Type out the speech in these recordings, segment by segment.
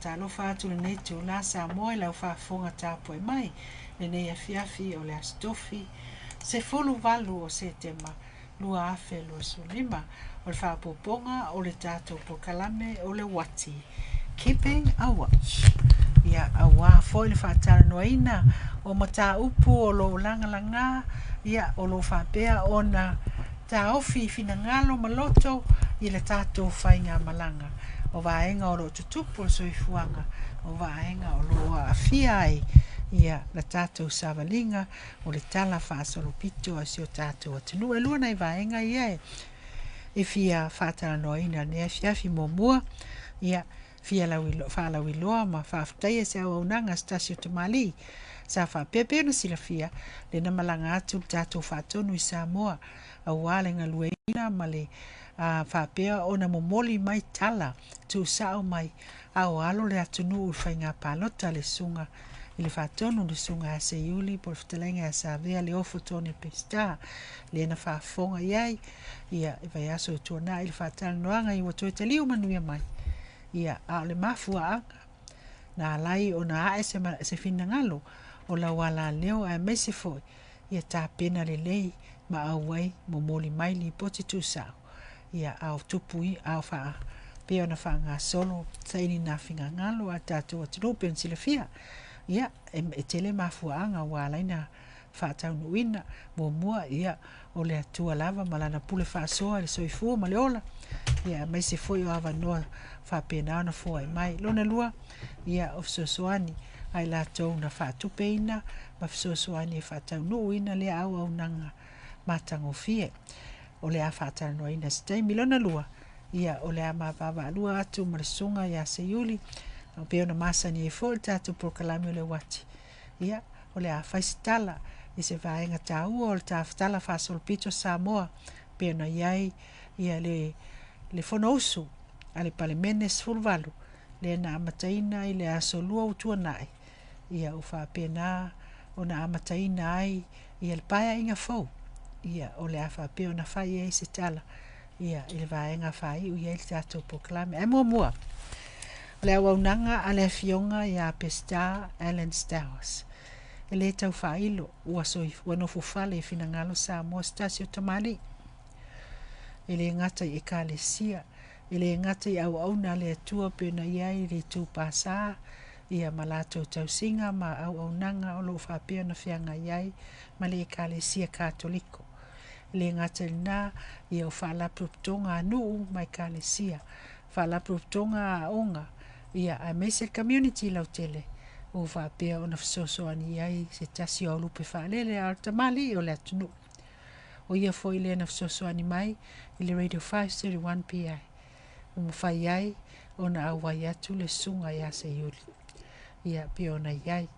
talo fatu le nei tu la sa moi la fa fonga tapo e mai le nei afiafi o le astofi se fulu valu o se tema lua afe lua sulima o le fa poponga o le tato po kalame o le wati keeping a watch ia awa foi le fa tala noina o mata upu o lo langa langa ia o lo fa pea ona ta ofi fina ngalo maloto i le tato fainga malanga o vaenga o lo tutupu o soifuanga o vaenga o lo afia ai ia la tatou savalinga o le tala faasolopito a sio tatou atunuu e lua nai vaenga ia e fia faatanoina ne afiafi momua ia fia faalawiloa ma faafetaia se auaunaga stasio tamali sa faapea na silafia lena malaga atu le tatou faatonu i Samoa auā le galuaina ma le faapea ona momoli mai tala tuusao mai aoalo le atunuu i faiga palota le suga i le faatonu le suga a seiuli po le fetalaiga a savea le ofo tone pesta lena faafofoga iai ia e vai aso tuanaʻi i le faatalanoaga i ua toe taliu manuia mai ia a o le mafuaaga na alai ona aʻe se finagalo o lauala leo ae maise foʻi ia tapena lelei ma auai momoli mai lipoti tusao ia ao tupu i ao faa pe ona faagasolo sainina figagalo a tatou atunuu pe ona silafia ia e tele mafuaaga ua alaina faataunuuina muamua ia o le atua lava ma lana pule faasoa i le soifua ma le ola ia maise foʻi o avanoa faapena ona foai mai lona lua ia o fesoasoani ai latou na faatupeina ma fesoasoani e faataunuuina lea auaunaga matagofie o le a faatalanoaina se taimi lona lua ia o le a mavavaalua atu ma le suga iā seiuli pe ona masani e foʻi le tatou polokalame o le wati ia o le a faisitala i se vaega tāua o le tafetala faasolopito Samoa pe ona iai ia le fonousu a le palemene 18 le na amataina i le asolua utuanaʻi ia o faapena ona amataina ai ia le paeaʻiga fou ia o le a faapea ona fai ai se tala ia i le vaega faiʻu iai le tatou polokalame ae muamua o le auaunaga a le afioga iā Pesta Alan Stowers e lē taufailo ua nofo fale e finagalo Samoa stasio tamali e lē gata i ekalesia e lē gata i auauna a le atua pe ona iai le tupasā ia ma latou tausiga ma auaunaga o loo faapea ona feaga iai ma le ekalesia katoliko le gata lenā ia o faalaputoga anuu ma ekalesia faalaputoga aʻoga ia ae maise le community lautele o faapea ona fesoasoani ai se tasi o lupe faalele a le tamali o le atunuu o ia foʻi lea na fesoasoani mai i le radio 531 pi o mafai ai ona auai atu le suga iā seiuli ia pe ona iai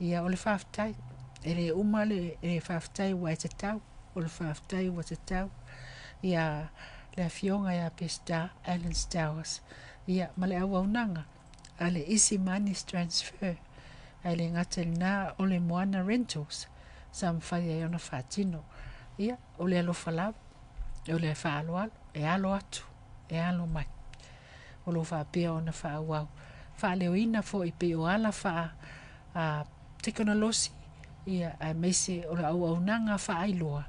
ia o le faafetai e lē uma le faafetai ua e tatau o le faafetai ua tatau ia le afioga iā Pesta Alan Stowers ia ma le auaunaga a le easy money transfer ai le gata lenā o le moana rentals sa mafai ai ona faatino ia o le alofa lava o le faaloalo e alo atu e alo mai o lo faapea ona faauau faaleoina foʻi pe o ala tekonolosi ia ae maise o le auaunaga faailoa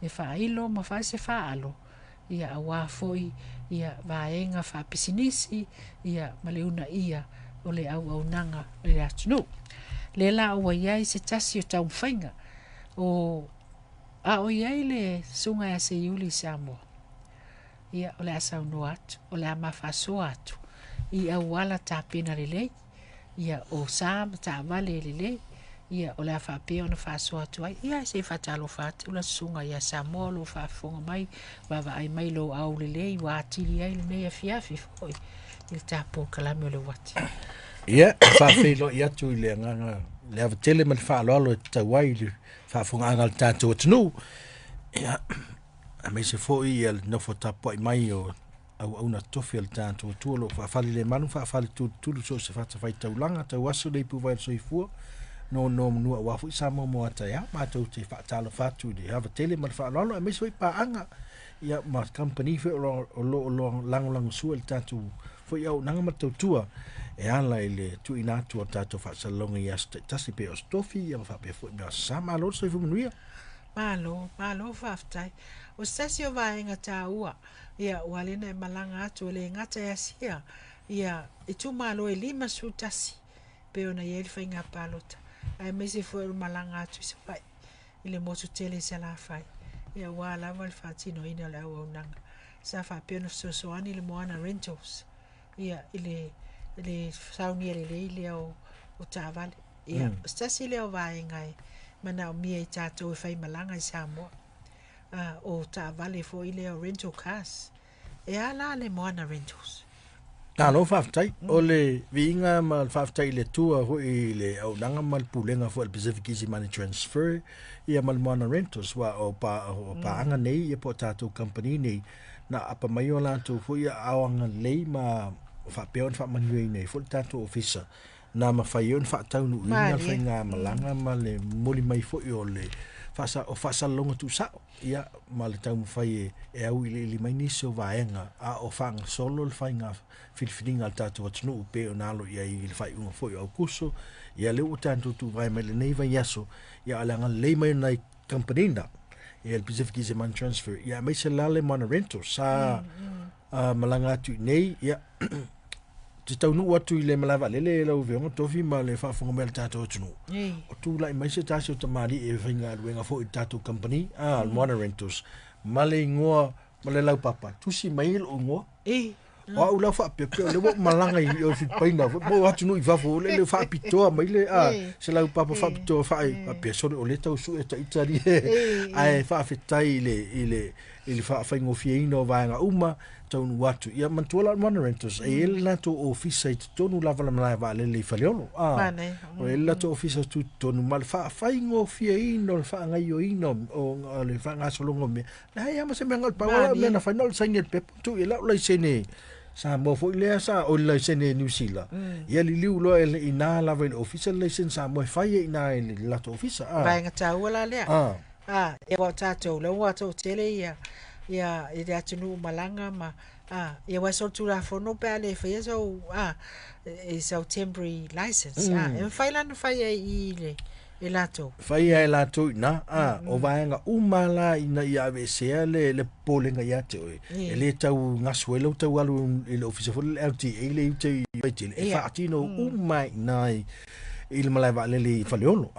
e faailo ma faese faalo ia auā foʻi ia vaega faapisinisi ia ma le una ia o le auaunaga o le atunuu le laʻua iai se tasi o taumafaiga o a o iai le suga iā seiuli i Samoa ia o le a saunoa atu o le a mafaasoa atu i auala tapena lelei ia o sa ma taavale lelei ia o le a faapea ona faasoa atu ai ia se faatalofa atu la suga iā Samoa lo faafofoga mai vavaai mai lou au lelei ua atili ai lenei afiafi foʻi i le tapolokalame o le wati ia faafeiloʻi atu i le agaga le avatele ma le faaloalo e tatau ai le faafogaaga le tatou atunuu ia a maise foʻi ia le nofo tapuaʻi mai o auauna tofi o le tatou atua loo faafali le manu faafali tulutulu so se fatafai-taulaga tau aso le ipuvai le soifua no manua ua foʻi sa momo ataea matou te faatalofa atu i le avatele ma le faaloalo e maise foʻi paaga ia ma company fe o loo lagolago sua i le tatou fo ia nanga matautua e ala ile tu ina tu o tato fa salonga ia tasi pe o stofi ia fa pe fo ia sama lo so fu nuia malo faftai o sasi o vaenga taua ia walina e malanga atu le ngata ya sia ia itu malo e lima sutasi pe ona ia fa inga palota ai mesi fo malanga atu se pai ile motu tele se la fai ia wala wal fatino ina la o nanga sa fa pe no so ani le moana rentals ia ile sauni ile o tavale ia sasi le o vaenga mana o mia I tātou e whai malanga I Samoa. O tā vale fo I leo rental cars. E ala le moana rentals. Lo whaftai. O le viinga ma whaftai le tua hui le au nanga mal pulenga fo el Pacific Easy Money Transfer ia mal moana rentals wa o pa anga nei ia po tātou company nei na apa mai o lantou fo ia awanga lei ma whapeon whamanuei nei fo tātou officer. Na mawhaion whaatau nu ina whainga malanga ma le moli mai fo I o le whasa longa tu sao ia ma le tau mwhai e au ili mai nisi o vaenga a o whanga solo le whainga whilwhiringa al tātou atunu upe o nalo ia I le whai unga fo I au kuso ia leo o tātou tu vai mai le nei vai yaso ia alanga lei mai nai company na ia le Pacific Easy Money Transfer ia mai se lale mana rental sa malanga atu nei ia te tau nu atu I le malava lele lau veonga tofi ma le whaafonga mea le tātou atunu. O tū lai mai se tāsi o tamari e whainga ruenga fo I tātou company, al Moana Rentals, ma le ingoa, ma le lau papa, tusi mai il o ngoa. O au lau whaapepea, le wo malanga I o whipaina, mo atunu I wafo, le whaapitoa mai le, se lau papa whaapitoa whae, sore o le tau su e ta itari, ai whaafetai I le whaafingofia ino vaenga uma, taunu watu ia mantuala Moana Rentals e ele na to office I tonu lava la va le faleolo o ele na to office tu tonu mal fa faingo fia ino fa ngai o ino o le fa ngasolongo me na ia ma se mengal pa wala me na final singel pe tu ia la sene sa mo fo le sa o le sene New Zealand ia li liu lo ele ina lava le official license sa mo fa ia ina le la to office vai ngata wala le e wa tato lo wa to tele ia e atunu malanga ma ia wa so tu la fono pa le fa so is a temporary license e faila no fa I le lato faia e lato na o vaenga umala ina ia vese le polenga ia te e le tau ngasuelo tau alu le office for le LTA le te e fa atino umai nai il malava le faleolo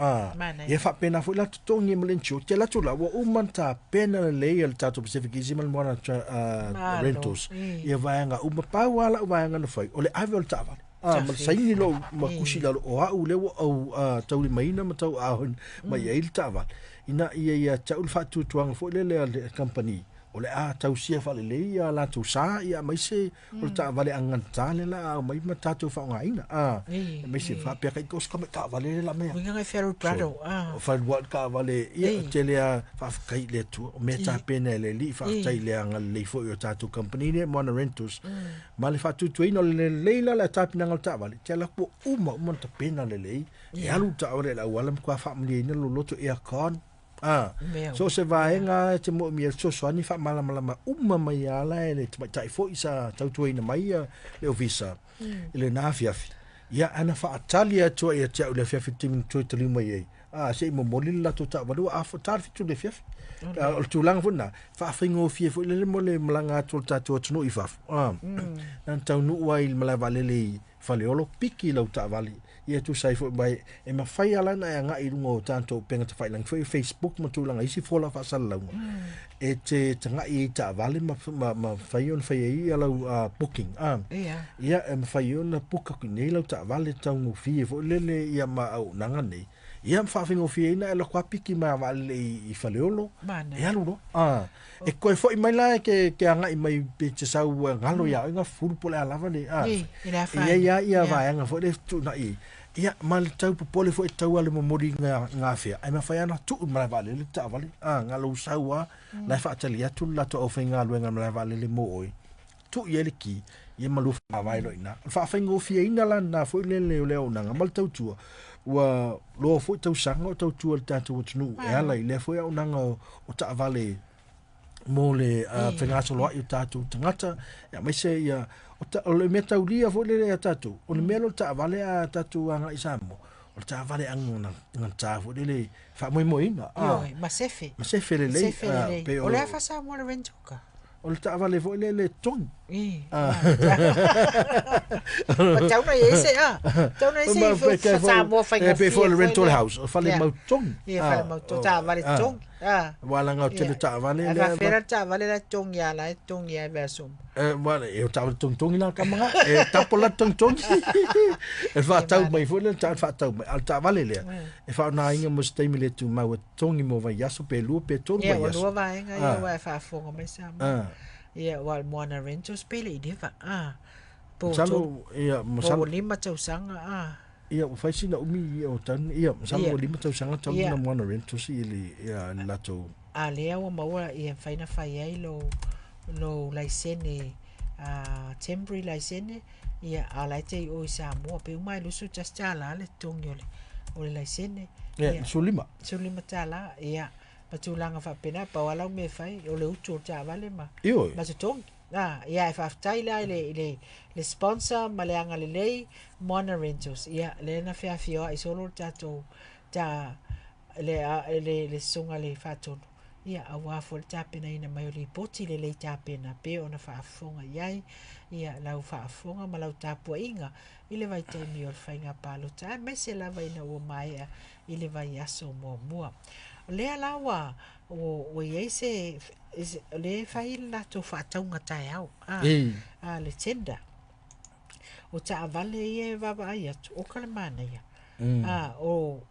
ia fa pena fo la tongi melencho te la tula wo umanta pena le il tato Pacific Easy mal Moana Rentals ia vaenga uma pawala vaenga no fai o le avel tava ma saini lo ma kusi la o au le o tau le maina ma tau ma ia il tava ina ia tau fa tu tuanga fo le company o le tau sia fa le ia la tu sa ia mai se o ta vale anganta le la mai ma tatu fa ngaina mai se fa pe kai kos ka ka vale la me winga ferro prado fa wat ka vale ia tele fa kai le tu o me ta pena le li fa tai le anga le fo o tatu company ne Moana Rentals ma le fa tu ino le leila la ta pina ngal ta vale tele po uma ta pena le le ia lu ta ore la wala kwa fa mli ne lo loto ia kon so se vaenga te mo mi so so ani fa mala uma mai ala ele te tai fo isa tau tu ina mai le ofisa ele na fiafi ia ana fa atalia to ia te le fiafi tim to te lima ye se mo molila to ta valu a fo tar fitu le fiafi tu lang funa fa fingo fie fo le mo le malanga to ta to no I fa nan tau nu wa il mala vale le faleolo piki lo ta vale ia tu sai fo bai e ma fai ala na nga I lungo tanto penga te fai lang Facebook mo tu lang isi fola fa sala e te tanga I ta vale ma fai on fai I ala booking ia e ma fai on puka ku nei lo ta vale tau fie fo lele ia ma au nanga nei ia fa fingo fie ina e lo kwa piki ma vale I faleolo ia lu e koe fo I mai la ke anga I mai pe te sau ngalo ia nga fulu pole ala vale ia va nga fo le tu na ia mal tau popole fo tau ale momori nga fia ai ma fa ana tu ma vale le ta vale nga lo saua na fa tali atu la to ofenga lo nga ma vale le mo oi tu ye le ki ye malu fa vai lo ina fa fengo fia ina la na fo le nga mal tau tu wa lo fo tau sanga tau tu ta tu nu e ala le fo ya nga o ta vale mo le fenga so lo I ta tu tangata ya mai se ya o le mea taulia fo le tatu. O le mea lo ta vale a tatu anga i Samoa. O le ta vale anga ngan ta fo le fa mo ina. Ma sefe. Ma sefe le le. O le fa Samoa le rentuka. O le ta vale fo le tong. Tauna ese Tauna ese Samoa fa nga. Pe fo le rental house. O fa le mau tong. Fa le mau tong ta vale tong. Wala nga o te ta vale le. Fa fera ta vale la tong ya la tong ya versum. Wala e o ta tong tong ina kamanga. Tapo la tong tong. E fa tau mai fo le ta fa tau mai. Al ta vale le. E fa na inga mo stemi le tu mau tong mo va yaso pe lu pe tong vai yaso. Ya lo va inga ya wa fa fo mai Samoa. Ya wal Moana Rentals pele i diva. Salo ia masalo lima tau sanga ia o faisi na umi o tan ia masalo lima tau sanga tau na Moana Rentals ili ia lato lea wa maua ia faina fai ai lo laisene temporary laisene ia alaite o Samoa pe mai lusu just ala le tongi o le laisene ia sulima tala ia patulanga fa pena pa wala me fai o le utu ta vale ma tongi ia fa taila le sponsor maleanga le lei Moana Rentals ia le na fia i solo tato ta le sunga le faton ia awa fo ta pena ina mai le poti le ta pena pe ona fa fonga iai ia lau fa fonga ma lau tapu inga ile vai te mi or fainga palo ta me se la vai na o mai ile vai aso mo mua le alawa o iai se le fai la to fa taunga tai au le tenda o ta vale e vava ia o kala mana ia o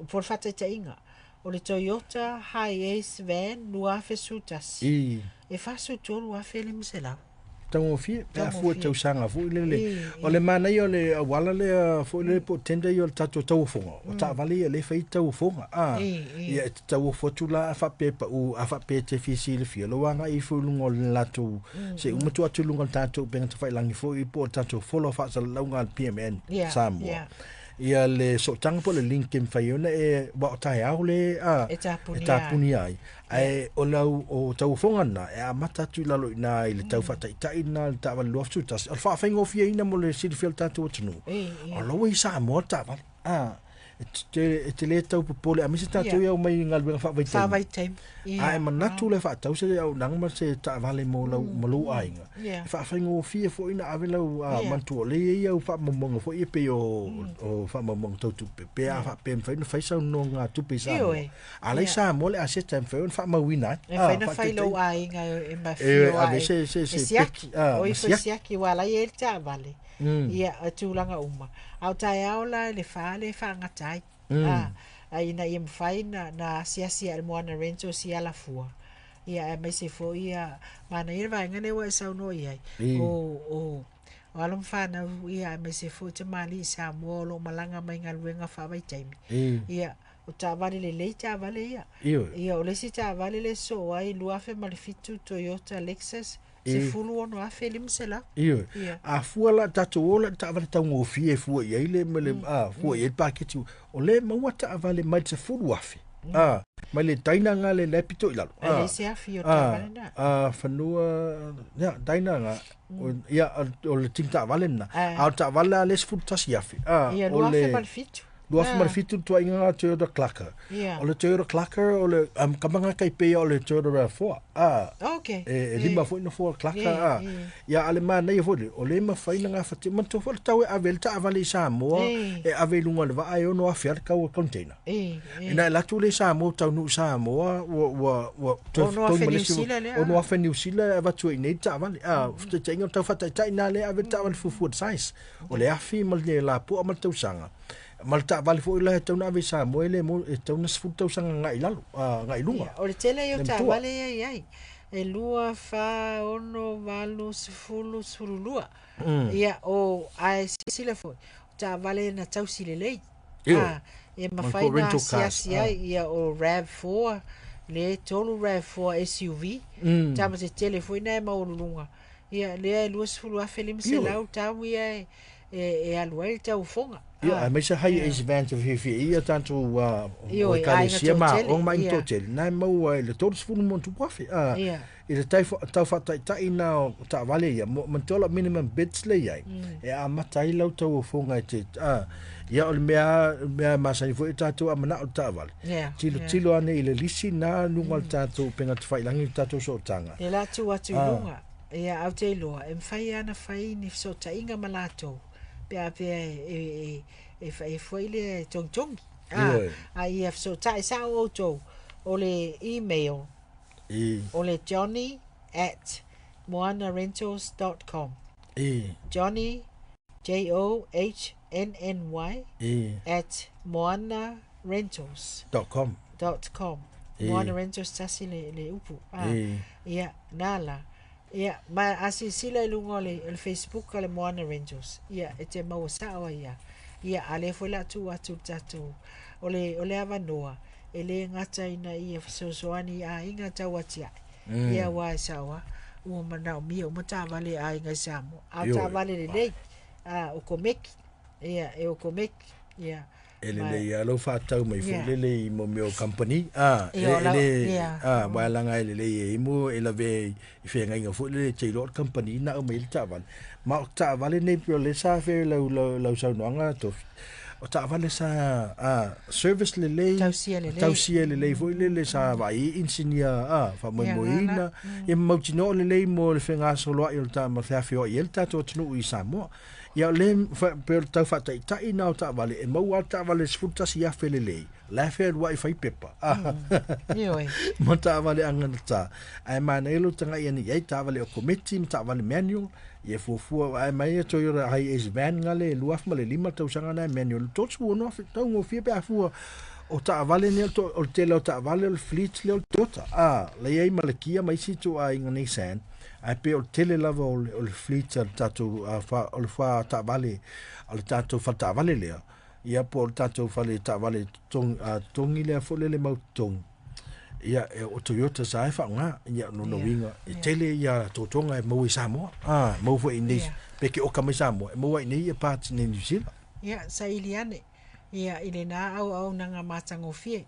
por fata ta inga o le Toyota Hiace van lua fe sutas e fa su to lua fe le misela tango fi pa fu tau sanga fu le o le mana yo le wala le fu le po tenda yo tato tau fonga o ta vale le fai tau fonga ia tau fotula fa pe pa u fa pe te fi si le fi lo wanga I fu lungo la tu se u mutu atu lungo tato ben ta fai langi fu I po tato follow fa sa lunga PMN Samoa ia le so tanga po le Lincoln fai ona e wa tai au le e tapuni ai ai o lau o tau fonga na e a mata tu lalo ina I le tau fatai tai na le tawa lo ftu tas al fa fengo fia ina mo le Silfield tatu tunu o lo I Samoa tawa te le tau popole a misi tatu ia o mai ngalwe fa vai time ai manatu le fa tau se au nang ma se ta vale mo lau malu ainga fa fengo fia fo ina ave lau mantu le ia fa mo fo I pe o fa mo tau tu pe a fa pe fa sa no nga tu pe sa ala Samoa le a se time fa ma wina fa fa lo ainga e ma fio ai se o I siaki wala ia ta vale ia tulanga uma au tai au la le fa ngatai ai na im faina na sia el Moana Rentals sia la fua ia mai se fo ia mana ia vai ngane wa sa no ia o alum fa na ia mai se fo te mali Samoa lo malanga mai ngalwenga fa vai taimi ia o ta vale le ta vale ia o le si ta vale le so ai lua fe malifitu Toyota Lexus se fulu ono a felim sela a fuala tatu ola ta vale ta ngo fie fu ia ile mele fu ia paketi o le maua ta vale mai se fulu afi mai le taina nga le lepito ilalo le se afi o ta vale na fanua ya taina nga ia o le tinta vale na a ta vale le fulu tasi afi o le malfitu Lua fa marfitu tua inga Toyota Clucker. O le Toyota Clucker o le kamanga kai pe o le Toyota RAV4. Okay. Lima foi no for Clucker. Ya alema nei foi o le ma fai nga fa te manto for tau a velta avali Samoa e ave lunga le vai o no afiar ka o container. Ina la tu le Samoa tau nu Samoa o no afa New Zealand va tu nei ta avali. Te tengo tau fa tai na le ave ta avali fu size. O le afi mal le la po mal tau sanga. Malta vale fo ila tau na ave Samoa le mo tau na sfu tau sanga ngai lalo ngai lunga o le tele yo ta vale ai e lua fa ono valu sfulu surulua ia o ai sile fo ta vale na tau sile lei e mafaina sia ia o RAV4 le tolu RAV4 SUV ta ma se tele fo ina ma o lunga ia le lua sfulu a felim se lau ta ia e alu ai tau fonga. Ia, mai se hai is van te fi ia tanto Io, o e ka ai le nga sia ma totele, o mai ia. totele. Na mau le todos fu mo tu kwafi. Ia. I le tau fa tai na ta vale ia mo tola minimum bids le ia. E a matai lau tau fonga te ia o mea masai fu tatu a mana o ta vale. Ia. Tilo ane i le lisi na nunga tatu penga te fai langi tatu so tanga. E la tu atu lunga. Ia au te loa. E mwhai ana whai ni so ta inga malato. Pea e foi le tong. A ia so ta isa o to. O le email. O le Johnny@moanarentals.com. Johnny JOHNNY @moanarentals.com. Moana Rentals tasi le upu. Ia nala. Ia ma asisila lungo le Facebook le Moana Rentals. Ia e te mau sawa ia. Ia ale foi la tu atu tatu. Ole avanoa. Ele ngata ina ia sosoani a inga tawatia. Ia wa sawa. Ua manao mia o mata vale a inga samo. A ta vale le lei. O komeki. Ia e o komeki. Ia. Ele ia lo fa tau mai fu le mo meu company ba langa ele mo ele ve fe nga fu le che lot company na o mai ta val ma ta vale ne pio le sa fe lo sa no nga to o ta vale sa service le tausia le fu le sa vai insinia fa mo moina e mo tino le mo le fe nga so lo il ta ma fa fio il ta to tnu i sa mo ia le per tau fa tai na ta vale e mo ta vale sfuta si a felele la fe wa fai pepa mo ta vale anga ta ai mana elo tanga ia ni ai ta vale o committee ta vale manual ia fu ai mai to ira ai is van ngale luaf male lima tau sanga na manual tot fu no tau ngo fi pe fu o ta vale ni to o te lo ta vale o fleet le tota le ai malakia mai si tu ai ngani san ai pe o tele lava o le fleet tatu o le fa ta vale o le tatu fa ta vale le ia po le tatu fa le ta vale tongi le fo le mau tong ia o Toyota sai fa nga ia no winga tele ia to tonga e mo Samoa mo fo ini pe ke o ka mai Samoa mo wa ini pa ni New Zealand ia sa iliane ia ile na au nanga matango fie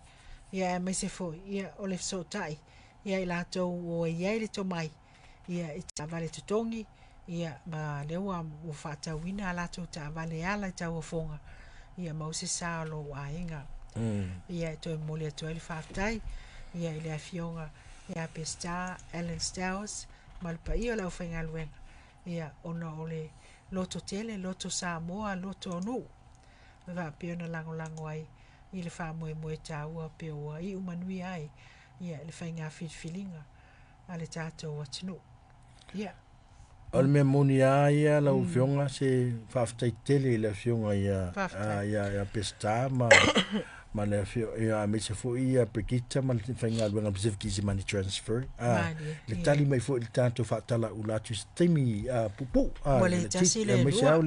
ia me se fo ia o le so tai ia ila to o ia ile to mai ia ita vale tutongi ia ma lewa o fata wina la to ta vale ala ta o fonga ia mo se sa lo ainga ia to mole to el fatai ia ile afionga ia pesta Ellen Stowers malpa ia la ofenga luen ia ona ole loto tele loto Samoa loto no va piona lango ai ile fa mo ta ua pe ua I umanui ai ia ile fainga filinga ale tato watino ia al me monia ia la ufionga se faftai tele la fionga ia pesta ma le fio ia me se fo ia pekita ma le fainga luenga Pacific Easy Money Transfer le tali mai fo il tanto fatala ulatu temi pupu le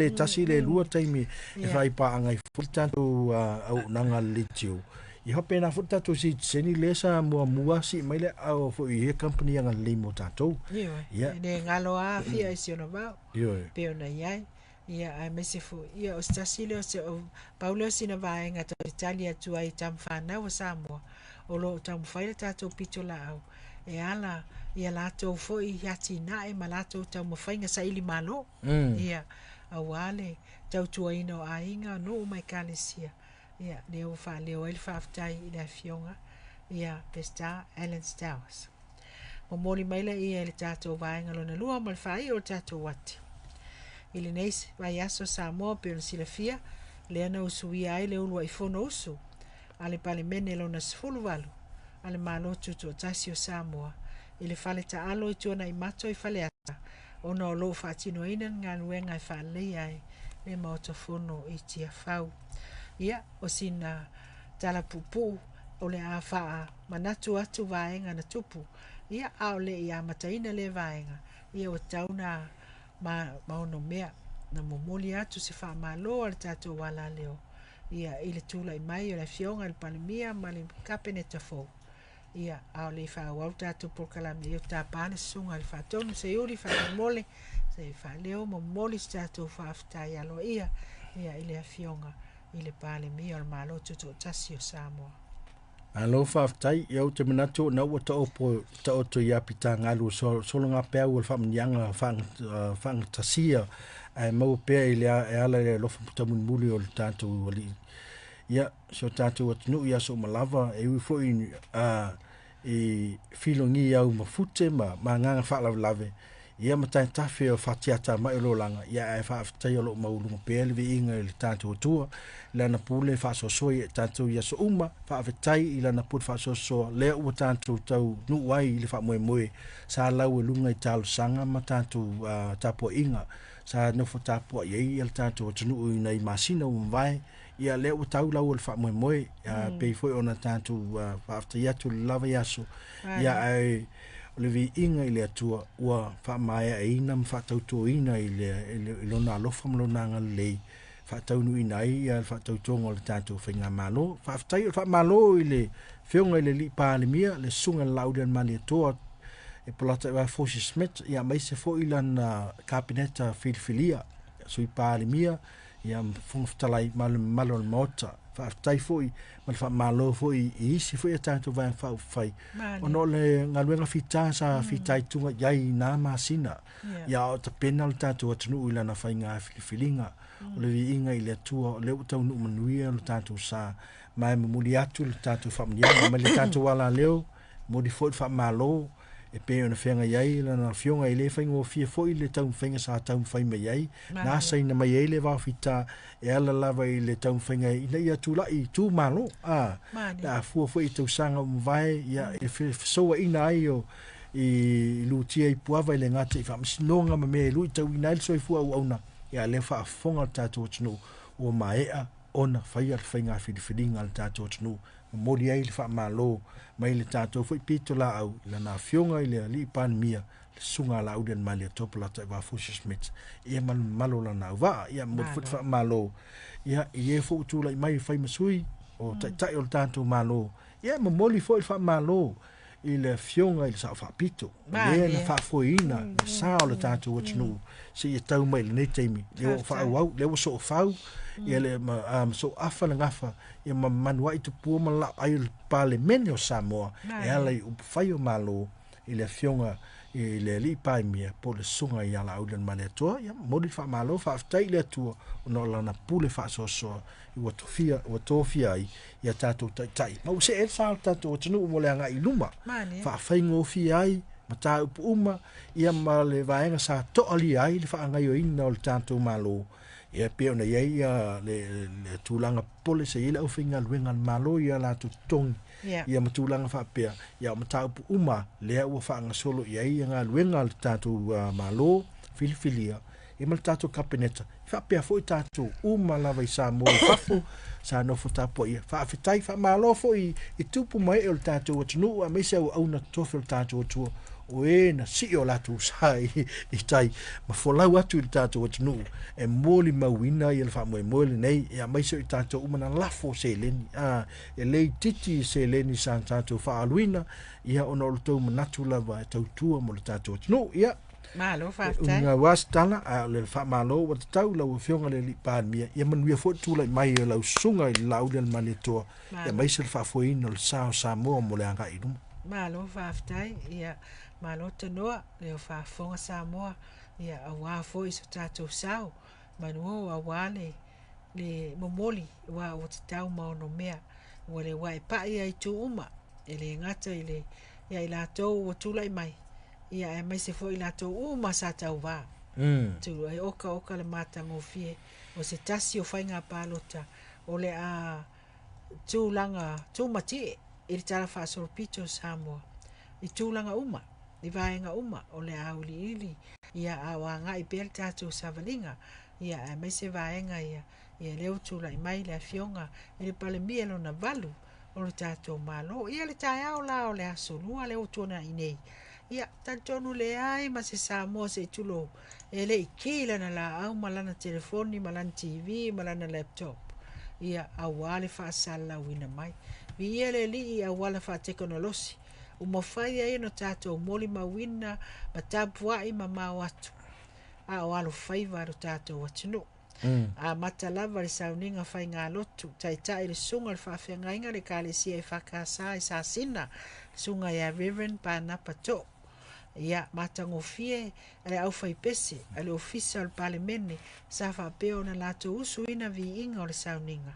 tasi le lua temi e fai pa angai fo tanto au nanga litio I hope na futa to si seni lesa mua si mai le au fo I company nga le mo tato ia ne ngalo a fia I siona ba pe ona ia ia ai mese fo ia o stasile o se Paulo sina vai nga to Italia tu ai tam fana o Samoa o lo tam fai tato pito la au e ala ia la to fo I hati na e malato tam fai nga saili malo ia awale tau tuaino ainga no mai kalesia ia leo fa leo el faftai I la fionga ia pesta Ellen Stowers o mori maila ia ele tato vaenga lona lua mal fai o tato wati ile neis vai aso Samoa pe silafia le ana usui ai le ulwa ifono usu ale pale mene lona sfulu valu ale malo tuto tasio Samoa ile fale ta alo I tuana I mato I fale ata ona lo fatino ina ngaluenga I fale ai le maotofono I tia fau ia o sina tala pupu o le afa manatu atu vaenga na tupu ia au le ia mataina le vaenga ia o tauna ma ono mea na momoli atu se fa malo al tato wala leo ia ile tula I mai o la fionga il palimia ma le kapeneta fo ia au le fa wauta atu por kalami o ta pane sunga il fa tonu se yuri fa mole se whaleo mo moli stato whaaftai alo ia ile afionga ile pale mi o malo tuto tasio Samoa. Alo whaaftai, iau te manatu na ua ta oto ia pita ngalu solo ngā pēu ua whamnianga whangtasia ai mau pēa i lea e ala e lofa puta munmuli o le tātou wali. Ia, so tātou atunu ia so malava e ui fo i filongi au mafute ma nganga whaalawelawe. Ia matai tawhi o whatiata mai lo langa. Ia e whaaftai o lo maulunga pēle vi inga i le tātou atua. Lana pule whaasosoi e tātou ia so uma. Whaafetai i lana pule whaasosoa. Lea ua tātou tau nuai i le wha moe moe. Sa lau e lunga i tālu sanga ma tātou tāpua inga. Sa nofo tāpua iei i le tātou atunu i nei masina umwai. Ia lea ua tau lau le wha moe moe. Pei foi ona tātou whaaftai atu le lava yaso. Ia ai... le vi inga i le atua ua whaamaea e ina mwhatautua ina i lona alofa mlona ngalei whataunu ina i a whatautonga le tātou whainga malo whaftai o whamalo i le whionga i le li pālemia le sunga laudan mali atoa e polata i wa Fosi Smith ia mai se fo ilan kabineta filifilia sui pālemia ia mfungafitalai malo le mota whaftai foi mal whamalo foi i isi foi a tātou vai whawhai ono le ngaluenga fita sa fitai tunga iai nā masina ia o ta pena le tātou atunu i lana whainga filifilinga o le inga i le atua o le utau nu manuia le tātou sa mai mamuli atu le tātou whamnianga mai le tātou wala leo modi foi whamalo e pe ona whenga iai lana whionga i le whaingo fia foi le tau whainga sa tau whaima iai nā saina mai iai le wawhita e ala lava i le tau whainga i nei atu lai tū malo da fua foi i tau sanga umwai ia e whasoa ina ai o i lutia i puava i le ngata i whamsinonga ma me lu i tau ina il soi fua au auna ia le whaafonga tātou tunu o maea ona whaia le whainga whidiwhidinga le tātou tunu mori ai le whaamalo mai le tātou fwoi pito la au ila nā whionga i le li pan mia le sunga la audian mai le topolata i wa Fosi Smith ia malo la nā uwa ia mori fwoi whaamalo ia i e fwoi tūla i mai whai masui o tai o le tātou malo ia mamoli fwoi whaamalo i le whionga i le sao whaapito lea na whaafoina le sao le tātou atunu se ia tau mai le nei teimi leo whaau au leo so o whau ia le so afa le ngafa ia manua i tupua ma la ai le parlemene o Samoa e ala i upawhai o malo i le whionga i le li pai mia po le sunga i ala audan mane atua ia modi wha malo whaaftai le atua o no lana pule wha sosoa i watofia ai ia tātou tai mau se e whaal tātou o tanu mo le anga i luma whaafai ngofi ai ma tā upu uma ia ma le vaenga sa toali ai le wha angai o ina o le tātou malo ia pe ona ia le tūlanga pole se ila o whinga luenga malo ia la tu tongi ia ma tūlanga whapea ia o mata upu uma lea ua whaanga solo ia ngā luenga le tātou malo filifilia ia ma le tātou kapeneta whapea fo i tātou uma lava i sa mo whafo sa nofo tāpua ia whawhitai wha malo fo i tupu mai o le tātou atunu a meisa au auna tofe le tātou atua o e na si o latu sa i tai ma folau atu i tātou atunu e moli mauina i le wha moe moe le nei e a maiso i tātou umana lafo se leni e lei titi se leni sa tātou wha aluina ia ona o le tau manatu lava e tautua mo le tātou atunu ia malo whaftai unga wastala a le wha malo wa te tau lau whionga le li pānmia ia manuia fo tūla i mai e lau sunga i lau del mani toa ia maisa le wha foina le sao Samoa mo le anga i ruma malo whaftai ia malo tanoa leo whaafonga Samoa ia awa fo iso tātou sao manuo awa le momoli wa o te tau maono mea wa le wa e pai ai tu uma e le ngata i le ia i lātou o tūla i mai ia e mai se fo i lātou uma sa tau wā tu ai oka le mātango fie o se tasi o whainga pālota o le a tūlanga tūmati i le tala whaasoropito Samoa i tūlanga uma i vaenga uma o le auli ili ia awa ngai pel tātou savalinga ia e mai se vaenga ia leo tūla i mai le fionga i le pale mielo na valu o le tātou malo ia le tai au la o le asolua le o tona i nei ia tantonu le ai ma se Samoa se tulo e le ikila na la au malana telefoni malana TV malana laptop ia awale fa sala wina mai vi ele li awale fa teknolosi o mafai ai no tato moli mawina ma tapua i mama watu a o alo faiva ro tātou atunu. A mata lava le sauninga fai ngā lotu, tai le sunga le whawhiangainga le kālesia e whakasa e sāsina, sunga ia Reverend Pānapa Tō. Ia matangofie ale au fai pese, ale ofisa o le palemene, sa whapeo na lato usu ina vi inga o le sauninga.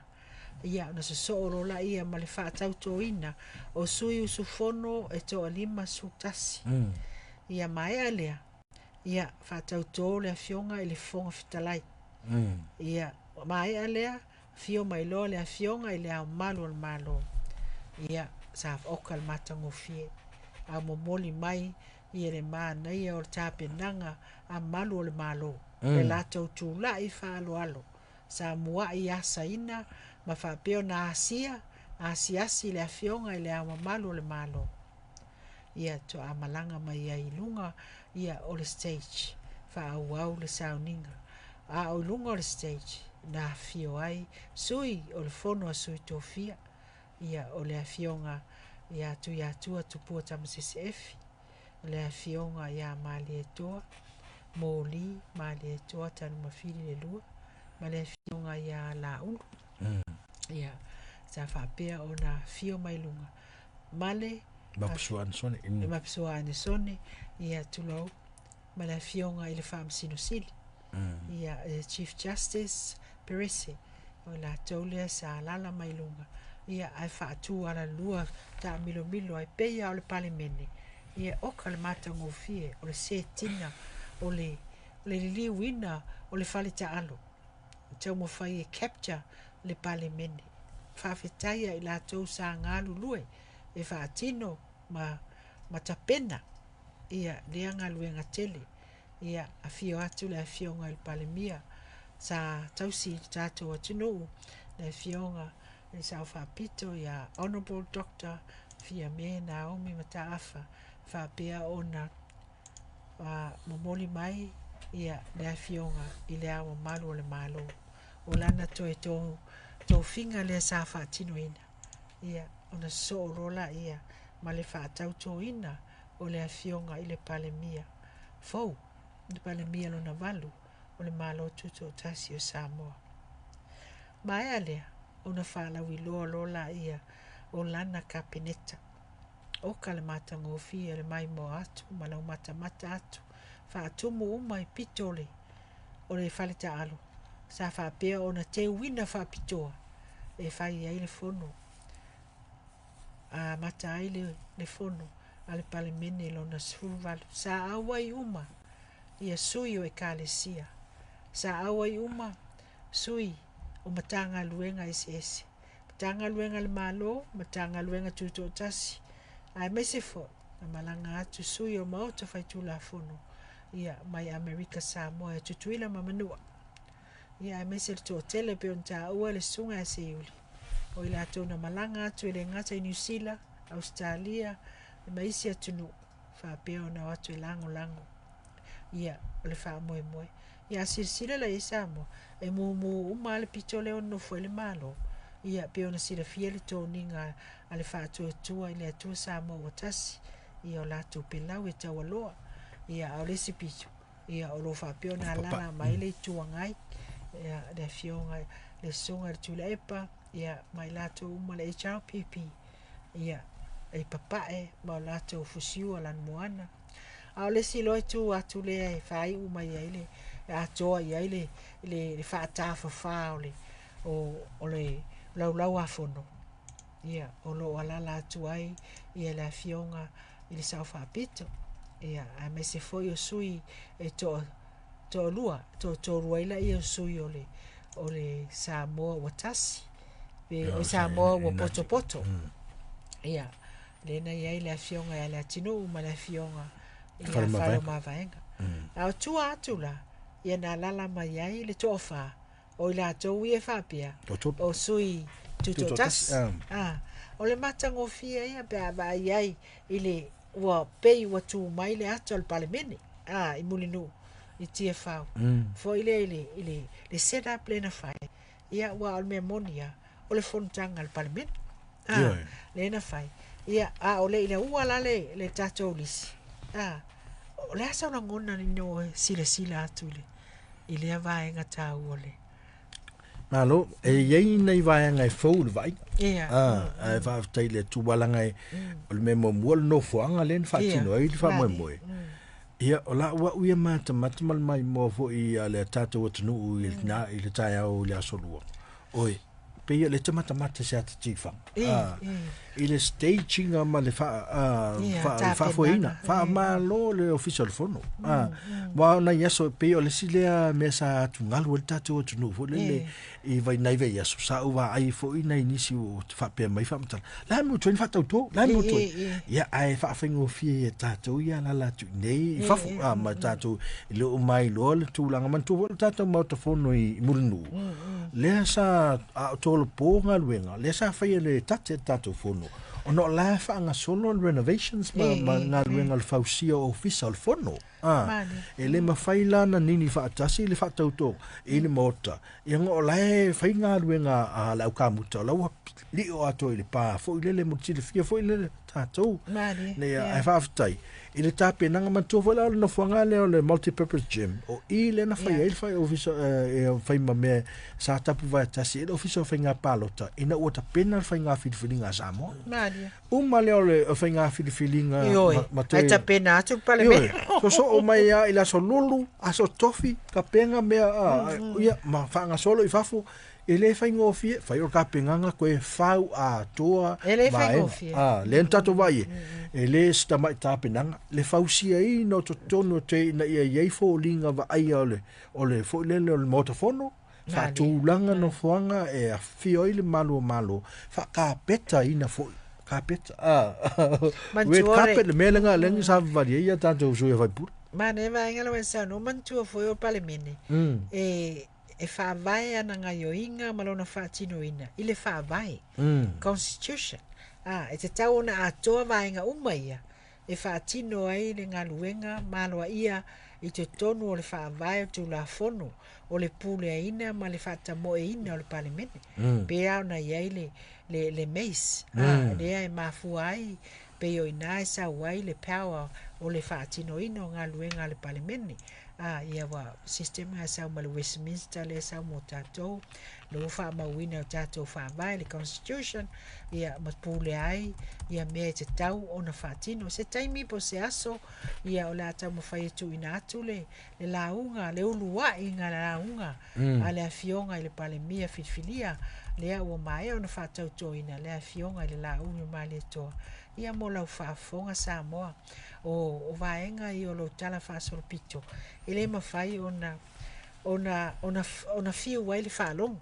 Ia na se soorola ia ma le whaatauto ina, o sui usu fono e toa lima sutasi. Ia mai alea, ia whaatauto le afionga i le fonga fitalai. Ia mai alea, fio mai loa le afionga i le au malo al malo. Ia sa oka le matangofie, a momoli mai, ia le mana ia o le tāpenanga a malu o le malo. Le lato tūla i whaalo alo. Sa mua i asa ina, ma whapeo na asia, asiasi le afionga i le au malu o le malo. Ia to a malanga mai ia ilunga, ia o le stage. Wha au le sauninga. A o ilunga o le stage. Na fio ai, sui o le fono a sui tofia. Ia o le afionga, ia tu tupua tamasese efi. Le afionga ia mali e toa, moli mali e toa tanu mawhiri le lua, ma le afionga ia la ulu. Ia, sa whapea o na fio mai lunga. Male, Mapsua anisone. mapsua anisone, ia tulau, ma le afionga i le whaamsino sili. Ia Chief Justice Perese, o la taulea sa lala mai lunga. Ia ai whaatu ala lua ta milo ai peia o le palemene. Ia oka le matangofie o le setina o le liuina o le falita alo. Tau mo fai e capture le palemene. Whawhetaia i la tau sa ngalu lue e whaatino ma tapena. Ia leanga luenga tele. Ia a fio atu le a fionga il palemia. Sa tausi tātou atunu le fionga le sa whapito ia Honorable Dr. Fia me Naomi Mataafa. Whapea ona momoli mai ia le fionga i le awa malu o le malo. O lana toe tō finga le sa whaatino ina. Ia ona so rola ia ma le whaatau tō ina o le fionga i le palemia. Fou, le palemia lona valu o le malo tuto tasi o Samoa. Mai alea, ona whalau i loa lola ia o lana kapeneta. Oka le matangofia le mai mo atu, malau mata atu, whaatumu uma i pitole o le whalita alo. Sa whapea ona te wina whapitoa e whai ai le fono. A mata ai le fono, a le palemene lo na survalu. Sa awai uma, ia sui o e kālesia. Sa awai uma, sui o matanga luenga ese. Matanga luenga le malo, matanga luenga tuto tasi. Ai mese fo, na malanga atu sui o mauta whaitula fono. Ia mai Amerika Samoa e tutuila mamanua. Ia ai mese le tō tele pe on tā ua le sunga e se iuli. O ila tō na malanga atu e le ngata i New Zealand, Australia, e maisi atunu. Whapeo na watu e lango. Ia, o le wha moe. Ia sirsila la e Samoa, e mumu umale pito le ono fo le malo. Ia peo na sira fia le tō ninga a le wha atua i le atua Samoa watasi. Ia o lātou pelau e tau aloa. Ia au lesi pito. Ia o lo whapeo na lana mai le tua ngai. Ia le fionga le songa le tula epa. Ia mai lātou uma le HRPP. Ia e papae ma o lātou fusiu lan moana. Au lesi loe tu atu le e whai uma ia ile. Atoa ia ile le whaatafa whaole. O le lau afono. Ia o lo alala atu ai. Ia le fionga i le sau whapito. Ia a me se foi o sui e to lua. To ruaila i o sui o le Samoa watasi. O Samoa wa poto. Ia lena ia le fionga ia le atinu ma le fionga ia whalo mawhaenga. Au tua atu la ia na lala mai ai le tofa o ila tau ia whapia o sui tutotas. O le matangofia ia pia vai ai ile ua pei ua tu mai le atu al palemene. I mulinu i tia whau. Fo ile set up le na whai. Ia ua al mea monia o le fontanga al palemene. Le na whai. Ia o le ua lale le tatou lisi. o le asa ona ngona ni no sila atu le i le vaenga tau ole Malo, yei nei vaenga e fou le vai. ia E fa tai le tuwalanga e o le memo mual no fuanga len fa tino e le fa moe moe. Ia, o la ua uia mata mal mai mo fo i le tata o tunu i le tai au le asolua. Oi, pe ia le tamata se ata tifa. I le staging ma le fa foina, fa malo le official fono. Wa na yaso pe o le silea mesa tungalu le tata o tunu fo le i vai nai ve yaso sa uwa ai fo ina inisi o fa pe mai fa mata. La mo tuen fa tau la mo tuen. Ia ai fa fengo fie tata ia la tu nei fa ma tata le o mai lo le tu langa man tu tata mo to fono i murinu. Le sa a tolo ponga luenga le sa fa le tata fono. Ono la fa nga solo renovations ma nga luenga le fausia official fono. Ele ma faila na nini fa atasi le fa tauto ile mota. Ia ngo la fa nga luenga a la ukamuta la li o ato ile pa fo ile le mutile fia fo ile tatou. Le ai fa aftai. Ile tape nanga man to vola no fanga le multi-purpose gym o ile na fa ile fa official fa ma me sa tapu va tasi ile official fa nga palota ina o ta pena fa nga filinga samo. Uma le fa nga filinga ma ta pena atu pale me. So o mai ia ila so lulu aso tofi ka penga me ia ma fa nga solo i fafu ele fa ngofie fa yo ka penganga ko e fau a toa ele fa ngofie le tato vai ele sta mai ta penanga le fausia i no to tono te na ia ye fo linga va ai ole fo le motofono fa tu langa no fuanga e fio ile malo fa ka peta ina fo kapet we kapet le melenga lengi sa varia ia tanto so vai pur mane vai ngalo sa no mantu fo yo pale mene e fa vai ana nga yo inga malona fa tino ina ile fa vai constitution e te tau na atoa vai nga umaia e fa tino ai le nga luenga malo ia i te tonu o le fa vai tu la fono o le pule ina ma le fa tamo ina o le pale mene pe na ia le mace le ai mafu ai pe yo ina sa wai le power o le fa tino ina nga luenga le pale mene ia wa system ha sa ma le Westminster le sa mo tato lo fa ma wina tato fa vai le constitution ia ma pule ai ia me te tau ona fa tino se taimi po se aso ia o la ta mo fa tu ina atule le launga le ulua inga la launga ale afionga ile pale mia fifilia le o mai ona fa tau ina le afionga ile launga ma le to ia mo la fa fonga sa mo o vaenga i o lo tala fa sol pito ele ma fai ona fiu wai le fa long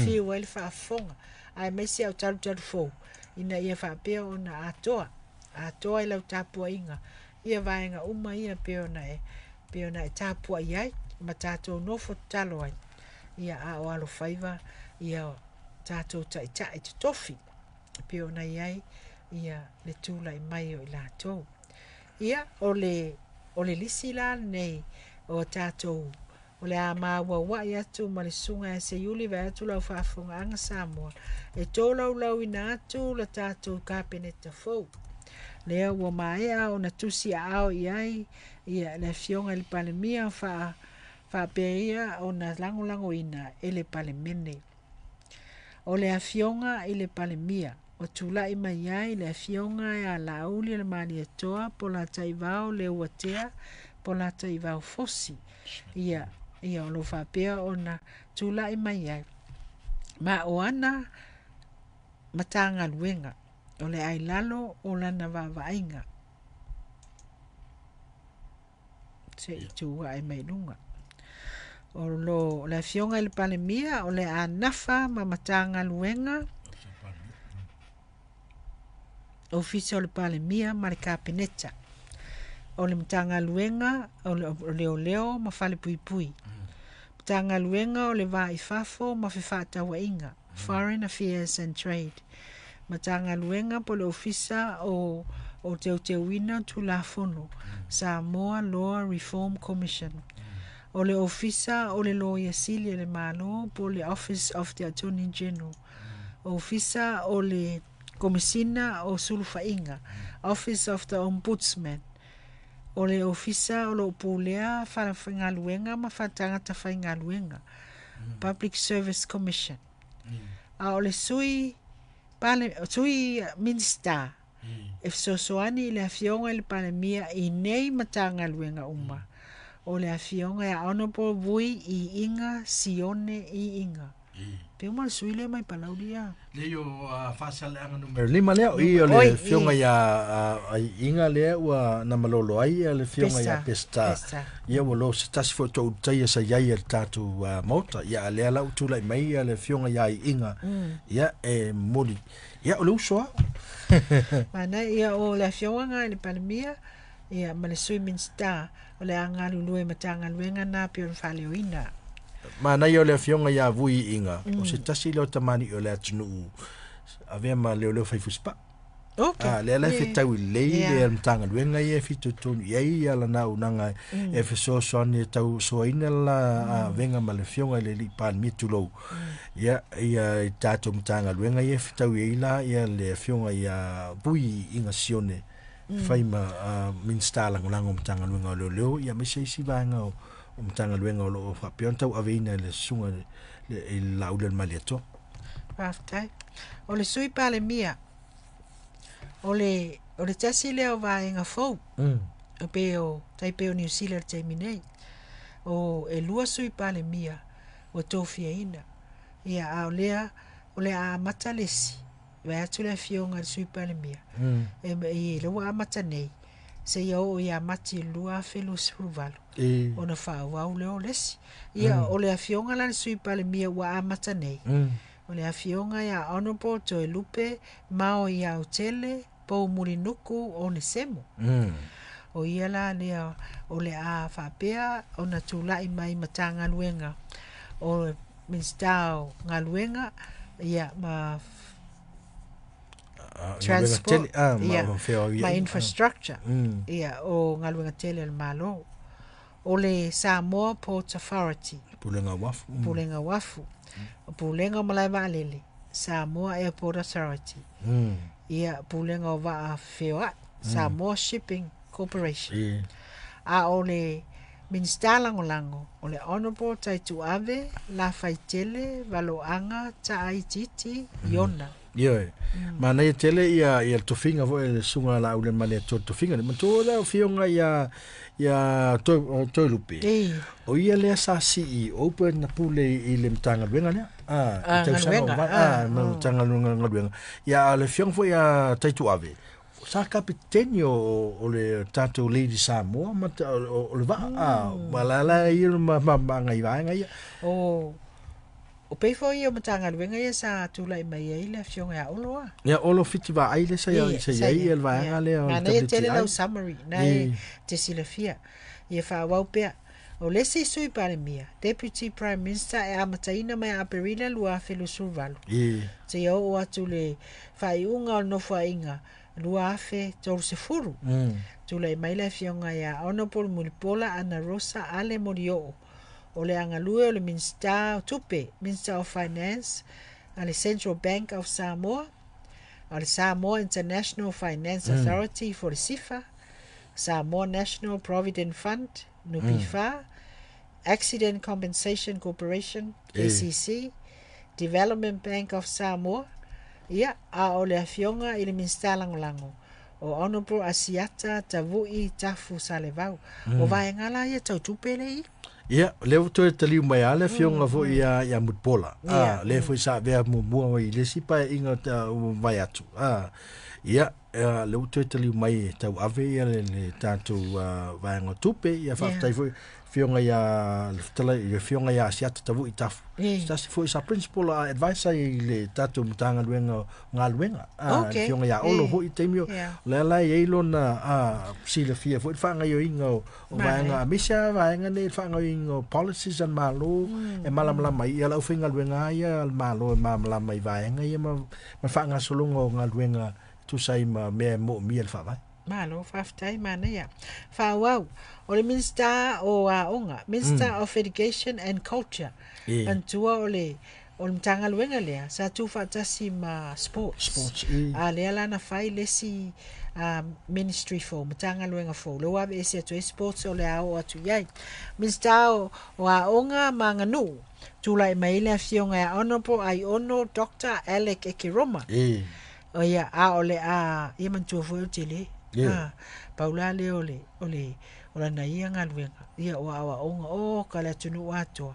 fiu wai le fa fonga ai me se au talu fo ina ia fa pe ona atoa ile tapu inga ia vaenga uma ia pe ona tapu ai matato no fo talo ai ia a o alo faiva ia tato tai tofi pe ona ai ia le tula i mai o la to ia o le lisila nei o tato o le ama wa ia tu ma le sunga se yuli va tu la fa fonga anga samo e to lau ina tu la tato ka peneta fo le o mai a ona tusi ao iai ia le fionga le palemia fa pe ia ona lango ina ele palemene o le afionga ile palemia o tula i mai ai le fionga e a lauli le mani toa po la taivao le watea po la taivao fosi ia o lo fa pea ona tula i mai ai ma o ana matanga luenga o le ai lalo o lana vavainga se i tua ai mai lunga o lo le fionga i le palemia o le anafa ma matanga luenga ofisa o le palemia ma le kapeneta o le matanga luenga o le leo ma fale pui matanga luenga o le vai fafo ma fefata wainga foreign affairs and trade matanga luenga po le ofisa o te wina tu la fono Samoa Law Reform Commission o le ofisa o le lawyer Celia le malo po le office of the attorney general ofisa o le komisina o sulufainga office of the ombudsman o le ofisa o lo pulea whaigaluenga ma whatangata whaingaluenga. Public Service Commission. A o le sui minister. If sosoani le afionga le palemia I nei matangaluenga uma. O le afionga ya honorable vui I inga sione I inga. Pe uma le sui le mai palauria. Le yo fasal anga numero 5 leo I o le fionga ya inga le ua na malolo ai le fionga ya pesta. Ia wo lo stasi fo to tai sa ia ia tatu mota ia le ala utula mai le fionga ya inga. Ia moli. Ia o lo so. Mana ia o le fionga le palemia ia ma le sui minister o le anga lulu matangaluenga na pe o faleoina. Mana yo le fionga ya vui inga o se tasi lo tamani o le atunu ave ma le fai fuspa le la fitau le mtanga luenga ye fitu tonu ye ala na unanga e so ne tau so ina la venga ma le fionga le li pan mitulo ya tatu mtanga luenga ye fitau ye la ya le fionga ya vui inga sione fai ma minsta la nglango mtanga luenga lo ya me se si vanga mtanga luenga lo fa pionta aveina le sunga le laule maliato aftai o le sui pale mia o le tasi le o vaenga fou o peo taipeo New Zealand terminei o e lua sui pale mia o tofia ina ia o le a matalesi vai atu le fionga sui pale mia e le wa matanei se yo ia mati lua felu sruvalu ona fa wa le olesi ia o le afionga la sui pale mia wa amata nei o le afionga ya honorable to lupe mao ia hotele po murinuku o ne semo o ia la le o le a fa pea ona tula mai matanga luenga o minstao ngaluenga ia ma transport ma infrastructure o ngaluenga tele malo o le Samoa Port Authority pulenga wafu pulenga malai valele Samoa Airport Authority ia pulenga va fewa Samoa Shipping Corporation a o le Minister lango o le honorable taitu ave la faitele valoanga taititi yona mana ia tele ia tofinga vo le sunga la ule male tofinga le matola fionga ia to lupe o ia le sa CEO open na pule I le mtanga wenga ne mtanga wenga ia le fionga vo ia taitu ave sa kapitenio o le tato lady Samoa mata o le va malala ia ma ngai vanga ia o peifo ia matanga luenga ia sa tulai mai ai le fionga ya oloa ya olo fiti va ai le sa ia el va le o le tele lo summary nai te silafia ia fa waupea o le se sui pare mia deputy prime minister e amataina mai aperila lua felu survalu te o atu le faiunga o nofa inga lua fe tolu se furu tulai mai le fionga ya honorable Mulipola Ana Rosa Ale Morio o le angalue o le Minister Tupe, Minister of Finance, a le Central Bank of Samoa, a le Samoa International Finance Authority for the SIFA, Samoa National Provident Fund, NUPIFA, Accident Compensation Corporation, ACC, Development Bank of Samoa, ia a o le afionga I le Minister Langolango, o Honorable Asiata Tavui Tafu Salevau, o vaengala ia tau tupe le ia le to tali mai ale fionga vo ia mutpola le foi sa ve mo le sipa inga vai atu ia le to tali mai tau ave ia le tatu vai ngotupe ia fa tai foi fionga ia tala ia fionga ia siata tavu itafu stasi foi sa principal advisor le tatu mtanga luenga ngaluenga fionga ia olo ho itemio la ia na sila fia foi fanga yo inga o vaenga misa vaenga ne fanga inga policies and malo e malam mai ia la finga luenga ia malo malam mai vaenga ia ma fanga solongo ngaluenga tu sai ma me mo miel fa vai malo faftai mana ya fa wow o le minister o onga minister of education and culture antua o o le matagaluega lea sa tufaatasi ma sports a lea lana fai lesi ministry fo matagaluega fo leu ave ese atu sports o le ao atu iai minista o aʻoga ma ganuu tulaʻi mai le afioga e honorable Aiono Dr. Alec Ekiroma o ia a o le a ia mantua foi o tele paula le o lana ia galuega ia o aʻoga o ka le atunuu atoa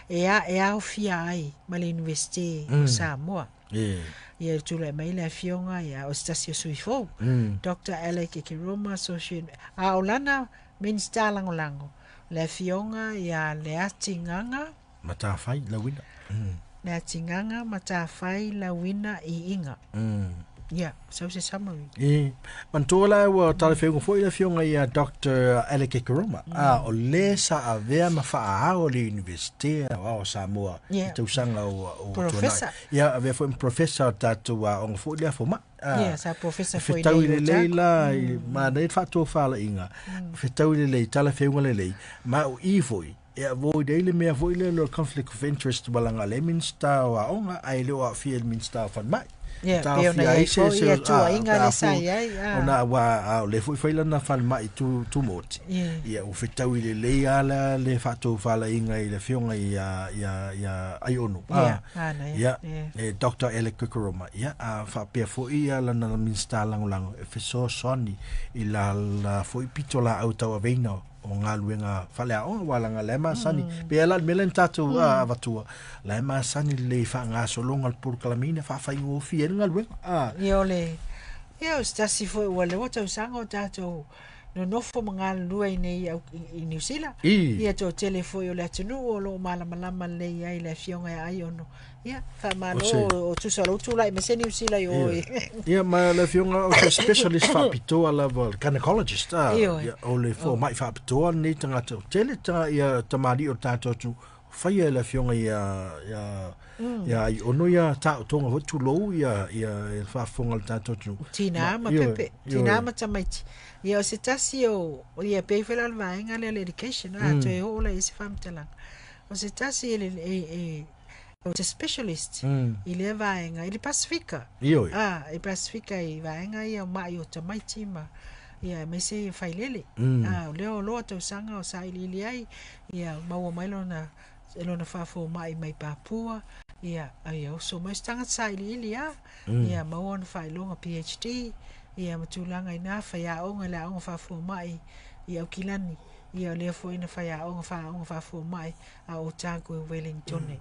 e a ofia ai ma le university o Samoa ia tulaʻi mai le afioga ia o se tasi o sui fou Dr. Alec Ekiroma associate a o lana minista lagolago le afioga ia le atigaga matafai lauina le atigaga matafai lauina i inga ia sau se summary mantola ua talafeuga foʻi le afioga ia Dr. Alec Ekiroma o lē saʻavea ma faaao le universite o Samoa i tausaga o professor ia avea foʻi professor o tatou aʻoga foʻi le afomaʻi ia sa professor foi fetau i lelei la manai faatofalaʻiga fetau i lelei talafeuga lelei ma uʻi foʻi e avoid ele mea foʻi le conflict of interest walaga le minista o aʻoga ai le o aʻafia le minista o fanmaʻi ona ua le foi foi lana falmai tu moti ia o fetau i lelei ala le faatofalaʻiga i le fioga ia Aiono ia e Dr. Alec Ekiroma ia a faapea foʻi ia lana minista lagolago e fesoasoani i la foʻi pito laʻau tauaveina o galuega faleaʻoga ualaga le masani pea la mele tatou avatua la masani le faagasologa le polokalamina faafaigofi ele galuega ia ole ia o se tasi foi ua le ua tausaga o tatou nonofo ma galalua i nei i New Zealand ia toʻatele foi o le atunuu o loo malamalama lelei ai le afioga e Aiono ia faamalo o tusa lou tulaʻi ma se New Zealand oi ia ma le afioga o se specialist faapitoa lava gynecologist o le foamaʻi faapitoa nei tagata o tele ia tamali o tatou atu faia le afioga ia Aiono ia taʻotoga hoi tulou ia faafofoga le tatou atu tinā ma pepe tinā ma tamaiti ia o se tasi o ia pei fela le vaega le education toe o la ese faamatalaga o se tasi o se specialist i le vaega i le Pasifika i Pasifika i vaega ia o maʻi o tamaiti ma ia mai se failele o lea o loa tausaga o saʻilili ai ia maua mai lona faafomaʻi mai Papua ia oso mai se tagata saʻilili ia maua ona faailoga PhD ia matulaga ina faiaʻoga le aʻoga faafomaʻi i Aukilani ia lea foʻi na faiaʻoga faafomaʻi a Otago Wellington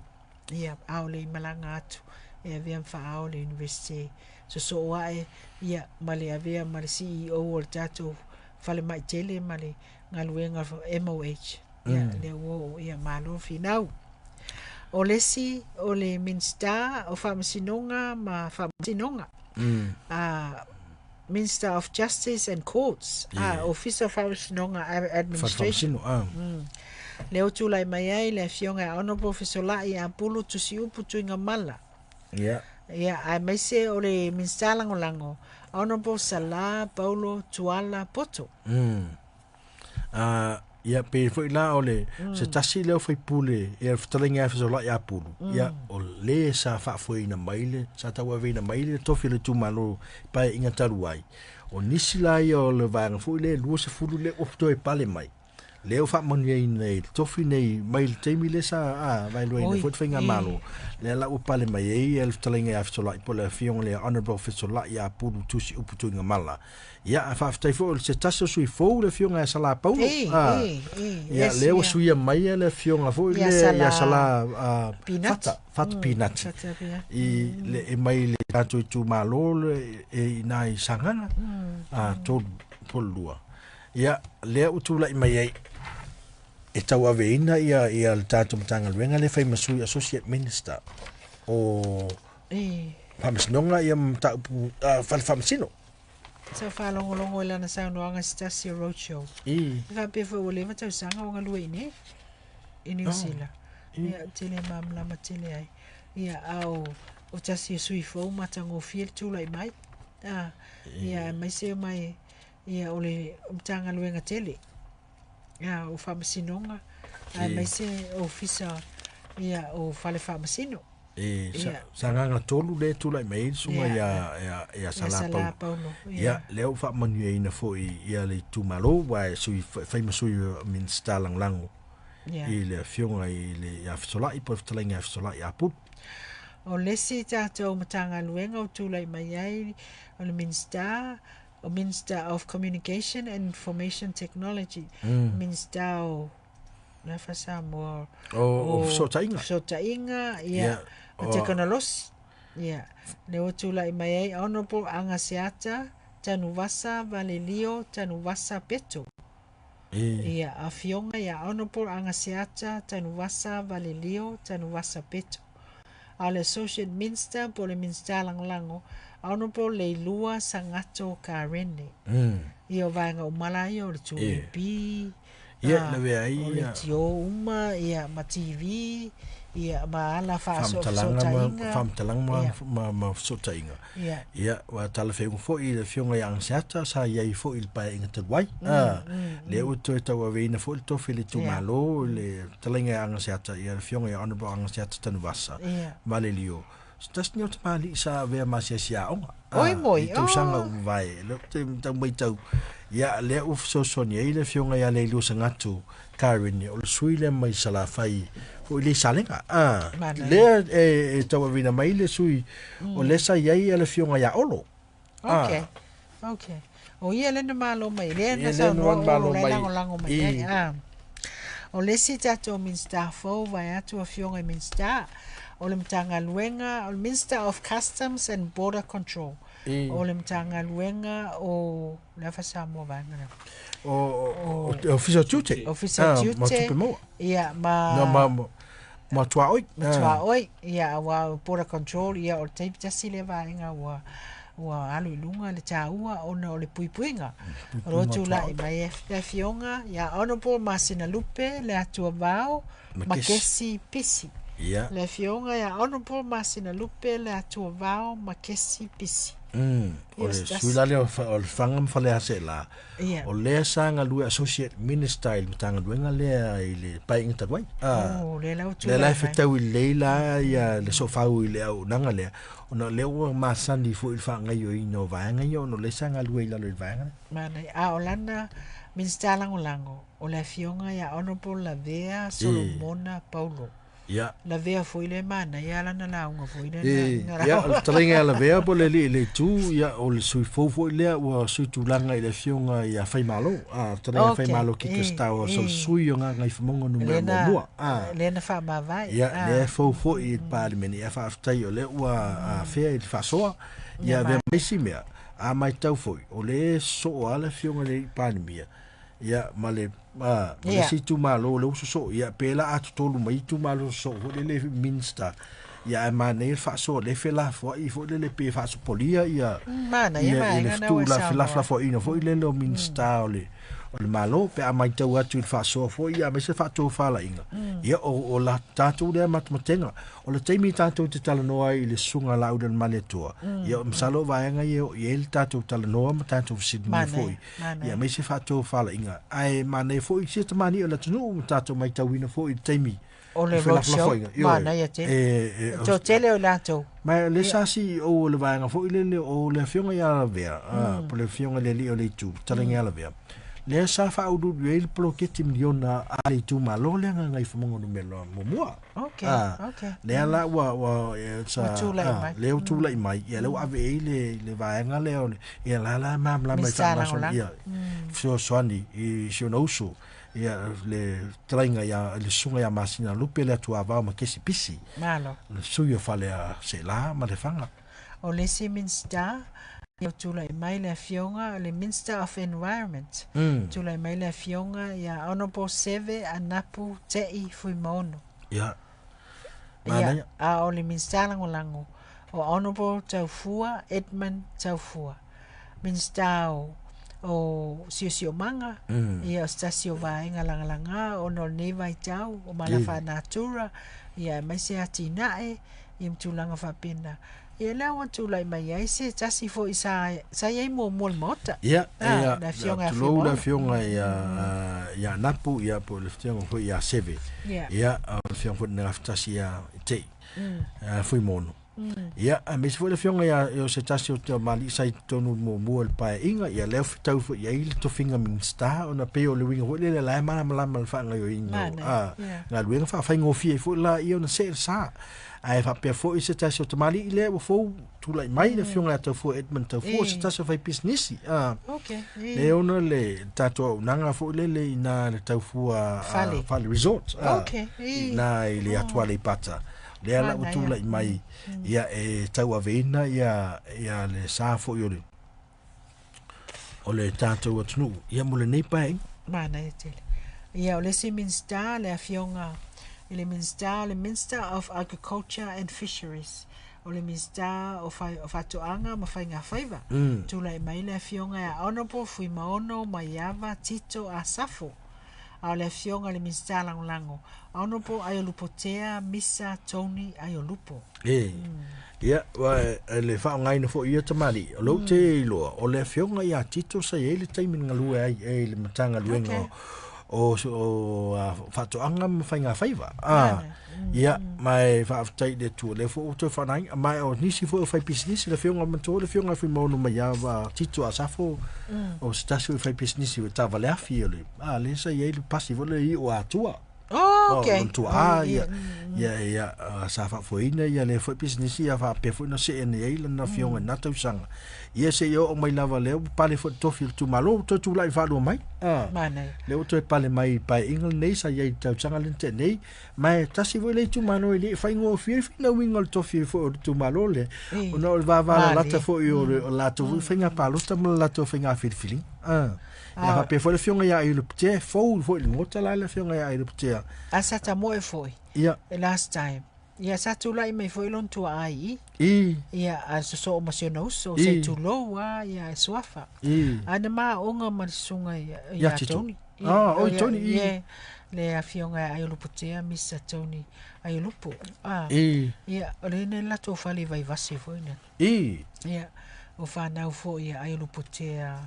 ia ao le malaga atu e avea mafaaao le university sosoo aʻe ia ma le avea ma le CEO o le tatou falemaʻi tele ma le galuega MOH ia le ua ia malo finau o lesi o le minista o faamasinoga ma faamasinoga Minister of Justice and Courts Officer of Faamasinoga Administration le o tulaʻi mai ai le afioga e honorable fesolaʻi a pulu tusiupu tuiga mala ia ae maise o le minista lagolago honorable Salah Paulo Tuala Poto ia pe foi la o le se tasi leo foi pule ia fetalenga fesolaʻi a pulu ia o le sa faafoina mai le sa tauaveina mai le tofi le tumalo pae inga talu ai o nisi la ia o le vaega foi le lua se fulu le oftoe pale mai leo faamoni ai nei tofi nei mai le taimi le sa vai loa ina foi faiga malo le la pale mai ai el fetalenga a fesolaʻi po le afioga le honorable fesolaʻi a pulu tusi upu tuiga mala ia a faafetai foʻi o le se tasi o sui fou le afioga e Sala Paulo ia lea ua suia mai le afioga foʻi le ia Sala fata pinati i le e mai le tatou i tumālo e ina i sagaga tolu polulua ia lea ua tulaʻi mai ai e tauaveina ia le tatou matagaluega le faimasui associate minister o faamasinoga ia mataupu falefamasino sa whalongolongo i lana saunoanga stasi o roadshow. Whapea fo o lewa tausaga o galua ine i New Zealand. Ia tele mamlama tele ai. Ia au o tasi o sui fo matango fiel tūlai mai. Ia mai se mai ia o le mtanga luenga tele. Ia o whamasinonga. Mai se o fisa ia o whale whamasino. sa nganga tolu le tu lai mai sunga ya sala Paulo. Ya leo fa manu ina fo ia le tu malo wa sui fai masui min stalang lango. I le fionga i le ya fisola I po fitalenga fisola ya put. O lesi tātou matanga luenga o tūlai mai ai o le Minister of Communication and Information Technology. Minister o nafasa mo o sotainga. Sotainga, teknolosi. Le o tūlai mai ai Honorable Angasiata Tanuvasa Valelio Tanuvasa Peto. A fionga Honorable Angasiata Tanuvasa Valelio Tanuvasa Peto. Al Associate Minister po le Minister Langlango Honorable Leilua Sangato Karene. Ia vaenga umalaio le tuipi. Le vea o le tio uma ma TV ma ala famtalanga ma sotainga. Wa tala fe fo I le fionga yang siata sa ia fo Il pa inga te wai. Le o to ta wa veina fo to fili tu malo le talinga yang siata ia fionga ya honorable yang siata tanuvasa. Malelio. Tas ni o te mali sa vea masia onga. Oi moi. Tu sanga vai. Le te mai tau. Ya le uf so sonia le fionga ya le lu sangatu Karen o le suile mai sala fai o le salenga le tawa vina mai le sui o le sa ia le fionga ya olo. Okay. O ia le na malo mai le na sa no lango mai o le si tato Minister fo vai atu a fionga Minister o le mtanga luenga o Minister of Customs and Border Control. O le mtanga luenga o le fasa mo vanga o official duty ma tua oi wa border control o tape tasi le vainga wa alu lunga le taua ona o le puipuinga rotu la mai fionga honorable Masina Lupe le atua vao makesi pisi le fionga honorable Masina Lupe le atua vao makesi pisi. O le suilale o le fangam fale ase la. O le sanga lui associate minister il tanga duenga le I le painga tawai. Le la fetau leila ia le sofau le au nanga le. Ona le o masani fo il fanga yo ino vanga yo no le sanga lui la le vanga. Mana olana minister lango o le fionga honorable Lavea Solomona Paulo. La vea foi le mana la na launga foi le o talinga la vea po le tu o le sui fo le o sui tulanga le fionga fai malo talinga fai malo ki ke sta o sui o ngai famongo no mo le na fa ma vai le fo I parliament fa aftai o le wa fe il fa soa ve mesi mea mai tau foi o le so ala fionga le parliament male si tu malo le so pela atu tolu mai tu malo so le Minister mane fa so le fela fo I fo le pe fa so polia mana le tu la fo ino fo le Minister o le malo pe mai tau atu fa so fo me se fa to fa la inga o la tatu le matmatenga o le taimi tatu te tala noa I le sunga lauda male tua msalo vaenga il tatu tala noa ma tatu Sydney fo me se fa to fa la inga ai mane fo I se tamani o la tunu tatu mai tau ina fo I taimi o le roadshow mana te to tele o lato ma le sasi o le vaenga fo le o le fionga ya vea po le fionga le li o le tu talinga la vea le sa fa udu il ploketi miliona ali tu malo le ngai famongo no melo mo le ala wa sa le tu lai mai le ave le vaenga le la mamla mai fa so fio swani I shonosu le trainga le sunga Masina Lupe le tu ava ma kesi pisi malo le suyo fale se la ma le fanga o le Minister tula mai le fionga le Minister of Environment tula mai le fionga Honorable Seve Anapu Tei Fuimono o le Minister lango o Honorable Taufua Edmund Taufua Minister o Sio Manga o Stasio Vaenga langa o no neva I o malafa natura mai se atinae I mtulanga fapena Ia la wa tu lai mai ai se tasi fo isa sa ye mo mota. Ia la fionga lo la fionga ia napu ia po le fionga fo ia seve. Ia fionga fo na tasi ia te. Foi mono. Ia a mes fo le fionga ia o se tasi o te mali sai tonu mo le pa inga ia le tau fo ia ile to finga min sta ona pe o le winga ho le la mala fa nga yo inga. Na luenga fa ngofi fo la ia na se sa. Ai fa pe fo se tasi o te mali ile fo tu lai mai le fionga to fo Edmund to fo se tasi fa business. Okay. Le ona le tato nanga fo le ina le tau fu Fale Resort. Okay. Na ile atua le pata. Le ala utu lai mai ia tau avena ia le sa fo yo le. O le tato atunu ia mo le nei pai. Mana e tele. Ia o le Minster le fionga le Minister of Agriculture and Fisheries. O le Minister of Atoanga ma whainga whaiva. Tula mai le fionga a Honorable Fui Maono Maiava Tito a Safo. A le fionga le Minister Langolango. Honorable Ayolupotea Misa Tony Ayolupo. Ia, le whaongai na fo ia tamari. O lau te iloa. O le fionga ia Tito sa ia le taimin ngalua ai le matanga luenga o whatoanga ma whainga whaiva. Ia, mai whaafitai le tua le fo o te whanai. Mai o nisi fo o whai pisinisi le fionga manto le fionga whi maunu mai awa Tito a Safo o stasi o whai pisinisi o tawa le afi o le. Le sa ia le pasi vo le i o atua. Okay. Ia sa fa foina ia le foi business ia fa pe foi na se ene ia na fionga na tau sanga. Ia se yo o mai lava le pale fo to fil tu malo to tu lai fa lo mai. Mana. Le o to pale mai pa ingel nei sa ia tau sanga lente nei. Mai tasi vo le tu mano ile fa ngo fi na wingol to fil fo tu malo le. O no va la ta fo yo la to finga pa lo ta la to finga fil feeling. Ja fa pe foi le fionga ia i le pte fo le ngota la le fionga ia i le pte. Asa ta mo e foi. Yeah. The last time. Ia sa tu lai mai foi lon tu ai. Ia so emotional so se tu lo ia swafa. Ana ma onga marisunga ia Tony. Tony. Ia le afionga ai luputea Mr. Tony ai lupo. Ia ole ne la to fali vai vasi foi ne. Ia o fa na fo ia ai luputea.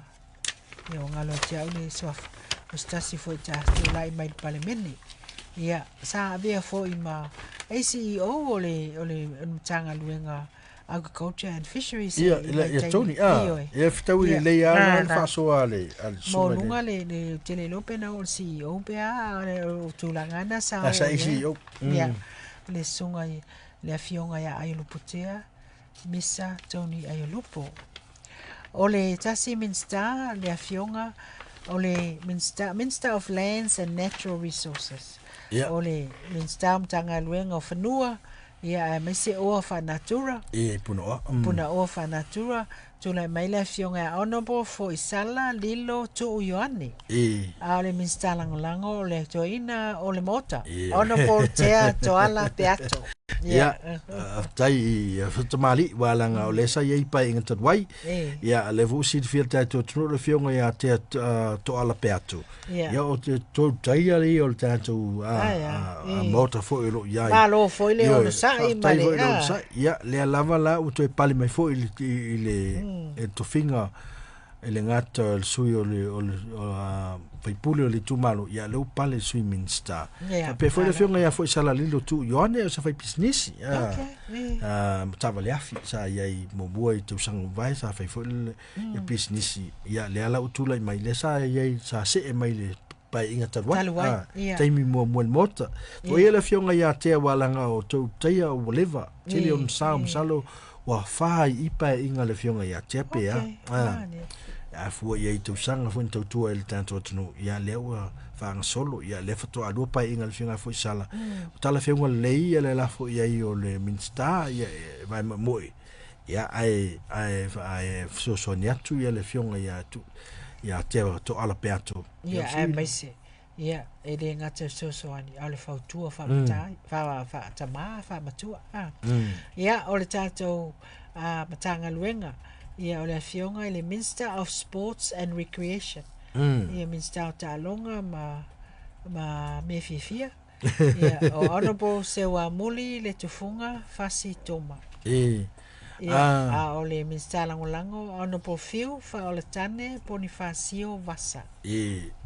Ia o ngalo tia le swafa. O stasi foi ta tu lai mai palemeni. Ia sa via foi ma ACEO o le tanga luenga Agriculture and Fisheries. Ia Tony ia fitau le ia fa so ale mo lunga le tele lope na o CEO pe o tulangana sa CEO. Ia le sunga le fionga ia ai luputea Misa Tony ai lupo. O le tasi Minster le fionga o le Minister of Lands and Natural Resources. O le Minster tanga luenga o whanua ia mai se oa whanatura puna oa whanatura tula mai le fionga Honorable for Isala Lilo tu Ioane a le Minster Langolango o le toina o le mota Honorable Tea Toala Beato. Ia tai fatamali walanga o lesa ia pai inga tatwai ia le vo sit fiel tai to tro le fionga ia te to ala peatu ia o te to tai ali o tato mota fo ilo ia malo fo ile o sai male ia le lava la o to pali mai fo ile to finga ele ngata el sui o pai pule o le tumalo ia le pale sui Minster pe foi le fionga ia foi sala lilo tu Ioane o sa fai business tava le afi sa ia i mo bua i tu sang vai sa fai foi le business ia le ala utula mai le sa ia sa se mai le pai inga tarwa taimi mo mota o ia le fionga ia te walanga o tu taia o whatever tele on salo wa fai ipa inga le fionga ia te pe a fu ia i tu sanga fu tu tu el tanto tunu ia lewa fa solo ia le foto a lupa inga le fionga fu sala tala fionga le ia le la fu ia i o le Minster ia vai moi ia ai so sonia tu ia le fionga ia tu ia te to ala peato ia ai mai se ia e le ngata so ani ale fa tu fa tai fa tama fa matua ia o le tato matanga luenga ia o le fionga le Minister of Sports and Recreation ia Minister ta longa ma me fifia ia o Honorable Sewa Muli le tufunga fasi toma ia o le minista langolango ona profil fa o le tane Bonifacio Vasa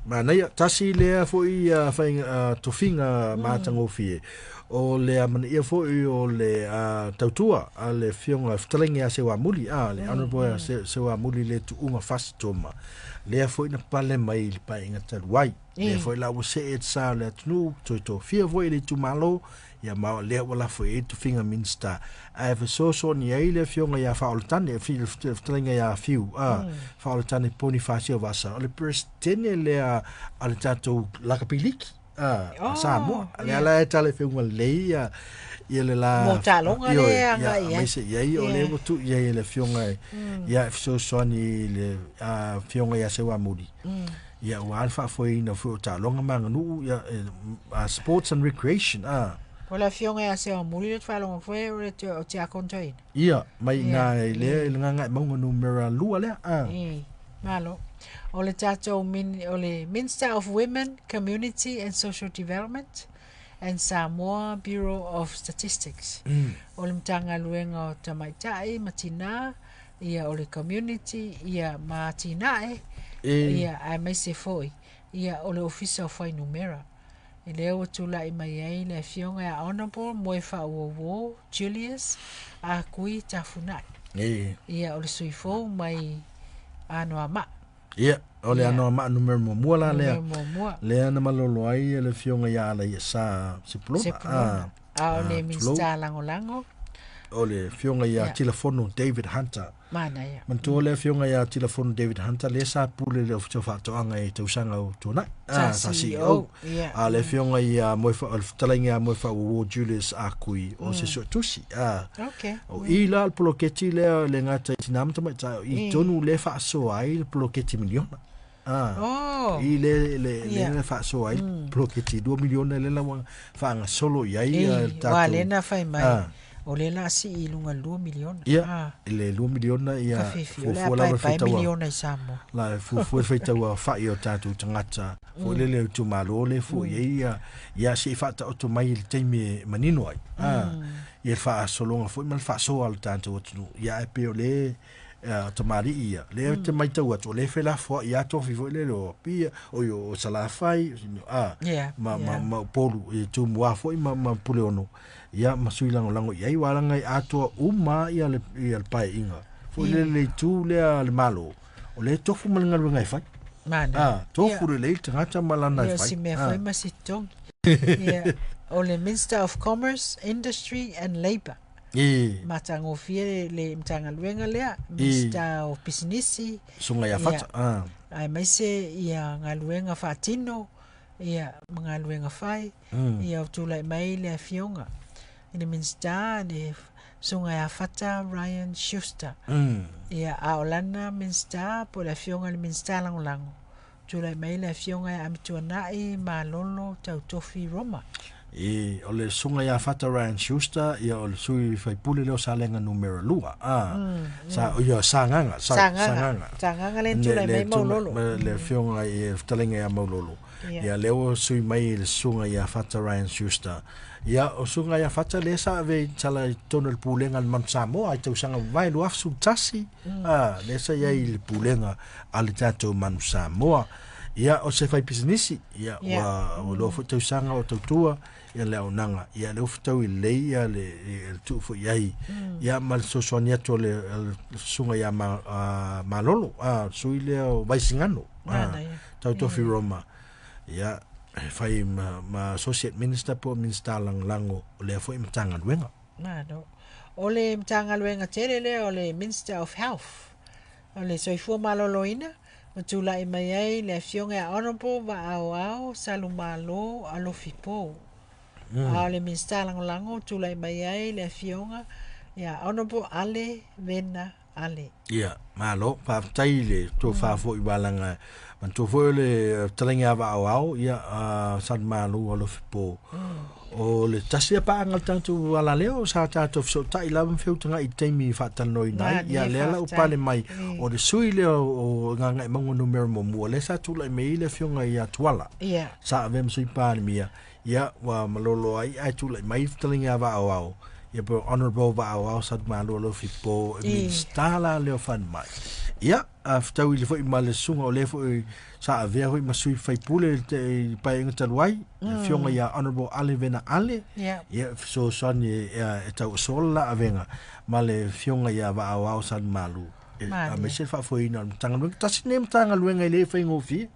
mana ia tasi lea foi fai tofinga matangofie o le amana ia foi o le tautua a le fionga ftalinga se wa muli le honorable se wa muli le tu uma fast toma le foi na pale mai le pa inga taluai le foi la wo se et sa le tnu to fia foi le tu malo ia ma le wala foi tu finga minsta ave so ni ile fionga ia faultane fi ftalinga ia fiu faultane Bonifacio Vasa le presidente le al tato la capiliki Samoa le ala tale fionga le ia le la mo talonga le anga ia se ia o le tu ia le fionga ia so ni le fionga ia se wa mudi ia o alfa foi no fu talonga manganu ia sports and recreation Ola fionga ya se o muri le falonga foi o te akontoina ia mai nga le nga monga numero lua le malo o le tato o le Minister of Women, Community and Social Development and Samoa Bureau of Statistics o le mtanga luenga o Tamaitai Matina ia o le community ia Matinae ia a mai se foi ia o le officer of numera ele o tula I mai ai le fionga a honorable moefa wo Julius a kui tafunai ia o le suifo mai ano ama ia o le ano ama numero mo la le ana malolo ai le fionga ya la sa siploma o le minsta langolango o le fionga ya telefono David Hunter mana ia manto le fionga ya telefono David Hunter le sa pule le ofto fato anga e tausanga o tona sa CEO a le fionga ya mo talinga mo fa wo Julius Akui o se so tusi okay o ila al poloketi le ngata tinam tama I tonu le fa so ai le poloketi miliona le fa so ai poloketi 2 miliona le la fa nga solo ia tatu na fa mai o le la si I lunga 2 miliona le 2 miliona ia fo la fa miliona I samo la fo taua fa io tatu tangata fo le tu malo le fo ia si fa ta o mai le taimi manino ai ia fa solonga fo mal fa so al tanto ia pe le tamari ia le te mai tau atu le fela fo ia to vivo le lo pia o yo sala fai ma polu e tu mua fo ma pule ono ia masui lango ia walanga ato uma ia le pai inga fo le tu le malo o le tofu malanga ngai fai mana tofu le tangata malana fai si me foi masitong o le Minister of Commerce, Industry and Labor matango fie le mtanga luenga lea Minister of Business sunga ya fata ai mai se ia ngaluenga fatino ia ngaluenga fai ia tula mai le fionga in the Minister de sunga ya fata Ryan Schuster ia aolana Minister po le fionga le Minister langolango tula mai le fionga amituana malolo tautofi Roma o le sunga ya fata Ryan Schuster ia o le sui fai pule leo salenga numero lua sa o ia sanganga le tula mai maulolo le fionga i ftalenga ya maulolo ia leo sui mai le sunga ya fata Ryan Schuster ia o sunga ya fata le sa ve tala tono le pulenga man Samoa ai tau sanga vai lo afsu tasi le sa ia i le pulenga ale tato man Samoa ia o se fai pisinisi ia o lo fo tau sanga o tau tua ia le onanga ia le ufutau I le ia le tu fo iai ia mal so sonia to le sunga ia malolo sui le o vaisingano tau tofi Roma ia fai ma associate minister po minister lango le fo imtanga luenga o le imtanga luenga tele le o le Minister of Health o le soifua maloloina o tula I mai ai le fionga honorable va ao salumalo alo fipo le Minister lango tula I mai ai le fionga ia honorable ale vena ale ia malo pa tai le to fa fo I balanga man to fo le talinga va ao ia san malo alo fipo o le tasia pa ngal tantu ala leo sa tato so tai la mfeu tanga I taimi fa tanoi nai ia le la upale mai o le sui le o nganga mango numero mo le sa tu la mai le fionga ia tuala sa vem sui pa mia ia wa malolo ai tu la mai talinga va ao ia po honorable va au sa malo lo fi po min stala le fan mai ia aftau le foi mal sunga o le foi sa ave foi masui fai pule te pa inga talwai fionga ia honorable Alevena Ale ia so son ia tau sola avenga male fionga ia va au sa malu a me se fa foi no tanga lu tasine tanga lu ngai le fai ngofi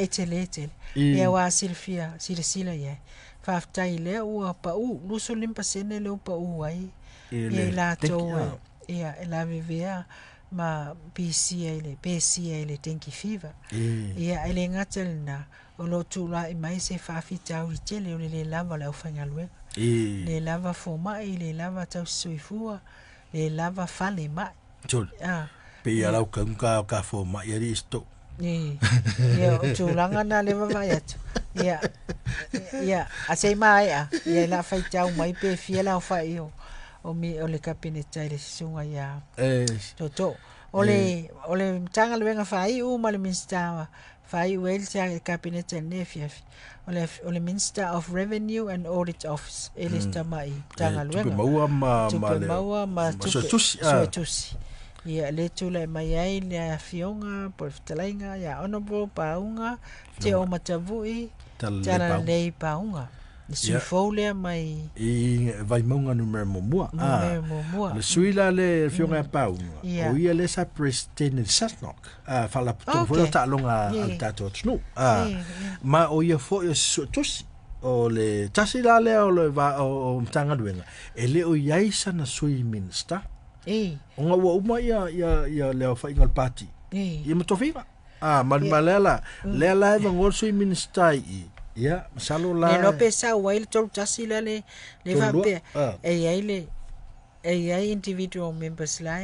tele ia wa Silvia Sila ia faftai le ua pa u luso limpa sene le pa u ai ia la to ia la vivea ma PC ele tenki fever ia ele ngatel na o lo tu la mai se fafi tau i tele o le lava la ufanga lue le lava foma le lava tau suifua le lava fale mai tol pe ia la ka foma ia risto ia tu langa na le va ia ia asai mai ia la fai tau mai pe fiela fai o le kabinete le sunga ia toto ole tanga le nga fai le minister fai wel sa kabinete ne fiaf ole minister of revenue and audit office ele sta mai tanga le ma so tusi ia le tula mai ai le fionga por talainga ya honorable paunga te o matavui tala nei paunga si foule mai vai monga numero mo le suila le fionga paunga o ia le sa president Sasnok fala to fo ta longa tato tnu ma o ia fo tus o le tasila le o le va o tanga duenga ele o yaisa na sui minister onga wa uma ia le fa ingal party ia matofiga malela lela e ngol sui minister ia salo la no pesa wail tol tasila le va pe ai individual members la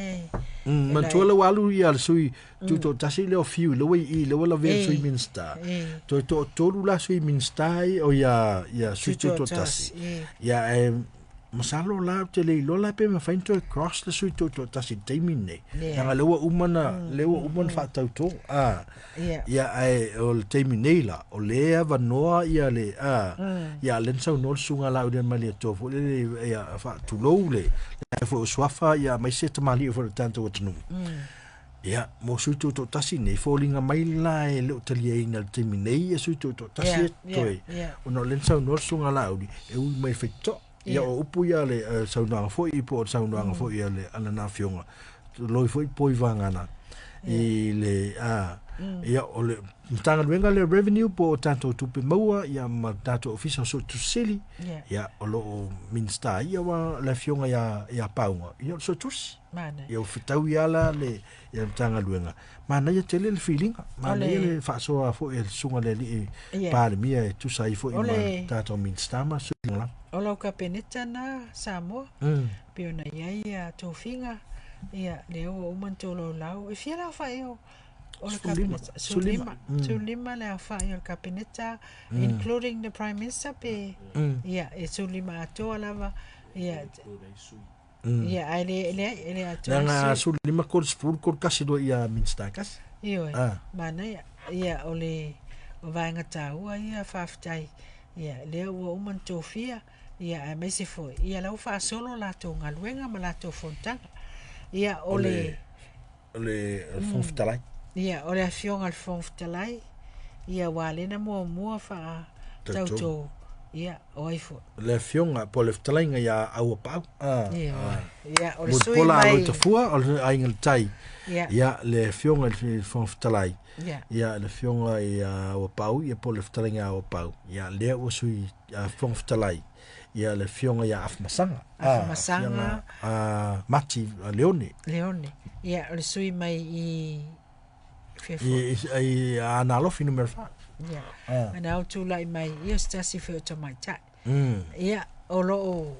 man tola walu ia sui to tasila o fiu le we le wala ve sui minister to la sui minister o ia sui to tasi ia masalo la te le lola pe ma fain to cross le sui to tasi taimine nga lewa umana fa tau to ia ai o taimine la o le ava noa ia le ia len sau no sunga la de mali to fo le ia fa tu lo le fo swafa ia mai se tamali fo tanto tnu ia mo sui to tasi ne fallinga mai la e le talia ina taimine ia sui to tasi to o no len sau no sunga la e u mai fito ia o upu ia le saunanga fo i po saunanga fo ia le ana na fionga loi fo i po i vangana i le ia o le mtanga wenga le revenue po tanto tupe maua ia ma tanto official so tu sili ia o lo minister ia wa le fionga ia paunga ia so tus mana ia fitau ia la le ia mtanga wenga mana ia tele le feeling mana ia le fa so fo il sunga le li pa le mia tu sai fo i tanto minister ma so o lau ka peneta na Samoa pio na ia tofinga ia leo o mantolo lau e fia la fa o le kabineta sulima le fa o le kabineta including the prime minister pe ia e sulima ato lava ia ele ato nga sulima ko spur ko kasi do ia minister kas io mana ia ole vanga tau ia faftai ia leo o mantofia ia mai se foi ia lau fa solo la to ngaluenga ma la to fontanga ia ole fonftalai ia ole afiong al fonftalai ia wale na mo fa tauto ia oifo le fionga po le ftalai nga ia au pau ia ole sui mai to fua ole aingal tai ia le fionga le fonftalai ia le fionga ia au pau ia po le ftalai nga au pau ia le o sui fonftalai ia le fionga ia afmasanga mati leone ia le sui mai i ana lo finu merfa ana o tu lai mai ia stasi fe to mai tai ia o lo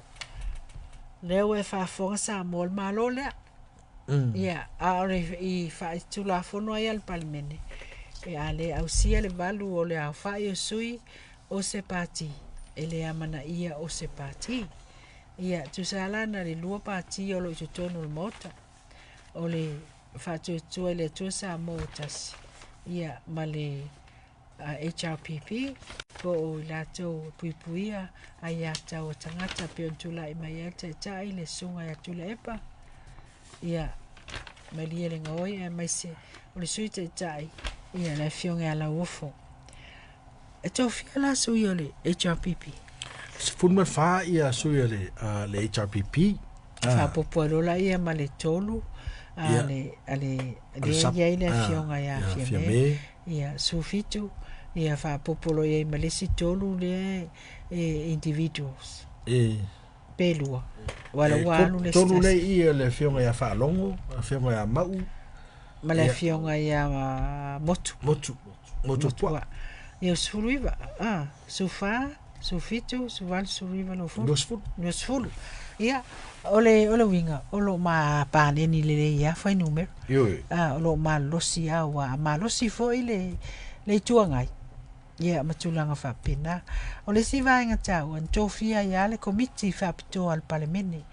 leo e fa fonga sa mol malo le ia a i fa tu la fono ai al palmene e ale au sia le valu o le a fa i sui o se pati ele amana ia o se pati ia tu sala na le lua pati o lo i tono le mota o le fa tu ele tu sa motas ia male HRPP po o I lātou puipuia ai a tau o tangata pe on tula I mai te tai le sunga ya tula epa ia mai lia le ngoi e mai se o le sui te tai ia le fionga ala uofo e tau fia la sui o le HRPP se fulma fa ia sui le HRPP fa popo lola ia ma le tolu ale ia le fionga ya fiame ia sufitu ia fa popolo ia malesi tolu le individuals pelua wala walu le tolu le ia le fionga ya fa longo fionga ya mau ma le fionga ya motu tua ia suluiva sufa sufitu suval suluiva lo fu nos fulu ia ole winga olo ma pane ni le ia fa numero olo ma losi wa ma losi fo ile le tuangai ia matulanga fa pena ole si vainga tau an tofia ia le komiti fa pito al parlamenti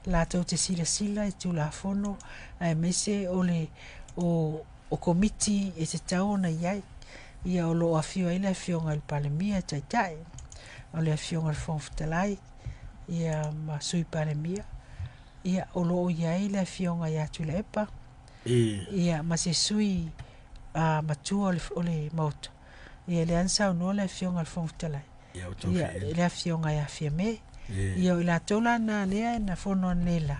la to te sila tu la fono ai mese ole o komiti e se tau na ia olo afio ile fionga al parlamenti tai ole fionga al fonftalai ia ma sui palemia ia olo ia ile fionga ia tulepa ia ma se sui matua ole moto ia le ansa no le fionga al fonftalai ia le fionga ia fiame ia la tola na le na fono nela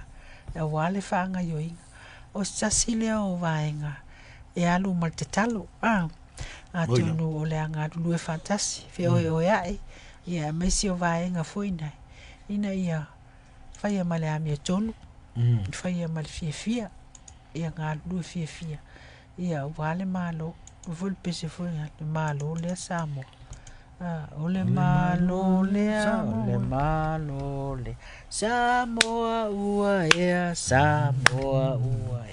e wale fanga yoinga o sasile o vaenga e alu maltetalo tonu ole anga lu e fantasi fe o ia mesi o vaenga foina ina ia fai male a mia tonu fai male fia ia nga lu fia ia wale malo vol pese foi le malo le samo ole malo le Samoa ua ea Samoa ua ea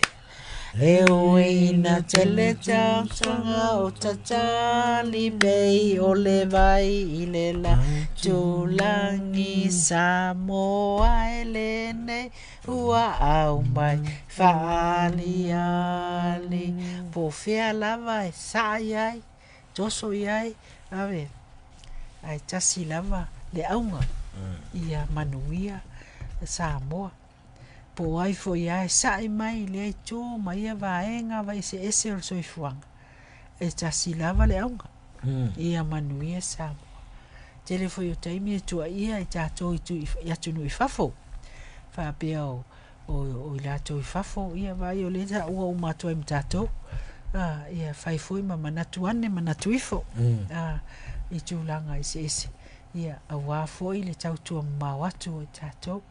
e ina tele tanga o tatali bei o le vai I le la tulangi Samoa elene ua au mai faali ali po fea lava e sai ai toso ai ave ai tasi lava le aunga ia manuia Samoa po ai fo ia sai mai le tu mai vaenga vai se ese o soifuanga e tasi lava le aunga ia manuia Samoa telefo yo taimi tu ia tato tu ia tu no fafo fa peo o ila to fafo ia vai o le ta o mato im tato ia fai foi manatu ane manatu ifo I tu langa ese ia awa foi le tau tu mawatu tato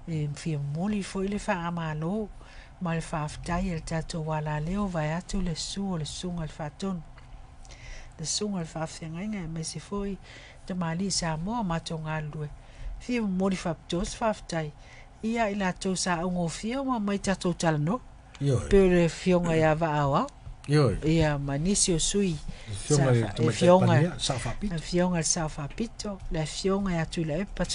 e fia moli foi le fa amalo mal fa aftai el tato wala leo vai atu le sunga el faton le sunga el fa fianga me se foi te mali Samoa matonga lue fia moli fa tos fa aftai ia ila to sa ngo fia ma mai tato talno pero fionga ya va awa ia manisio sui fionga safa pito la fionga ya tu la epa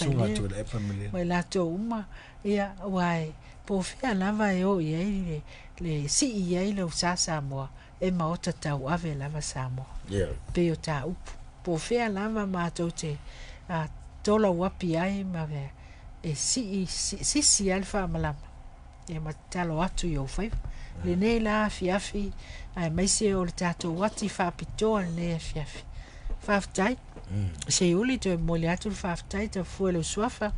mai la to uma ia wai po fia lava yo ia le si ia le usa Samoa e maota tau ave lava Samoa pe o ta upu po fia lava ma to te tola wapi ai ma e si alfa malama e matalo atu yo fai le nei la fiafi ai mai se o le tato wati fa pito le fiafi faftai se uli to moli atu faftai te fuelo swafa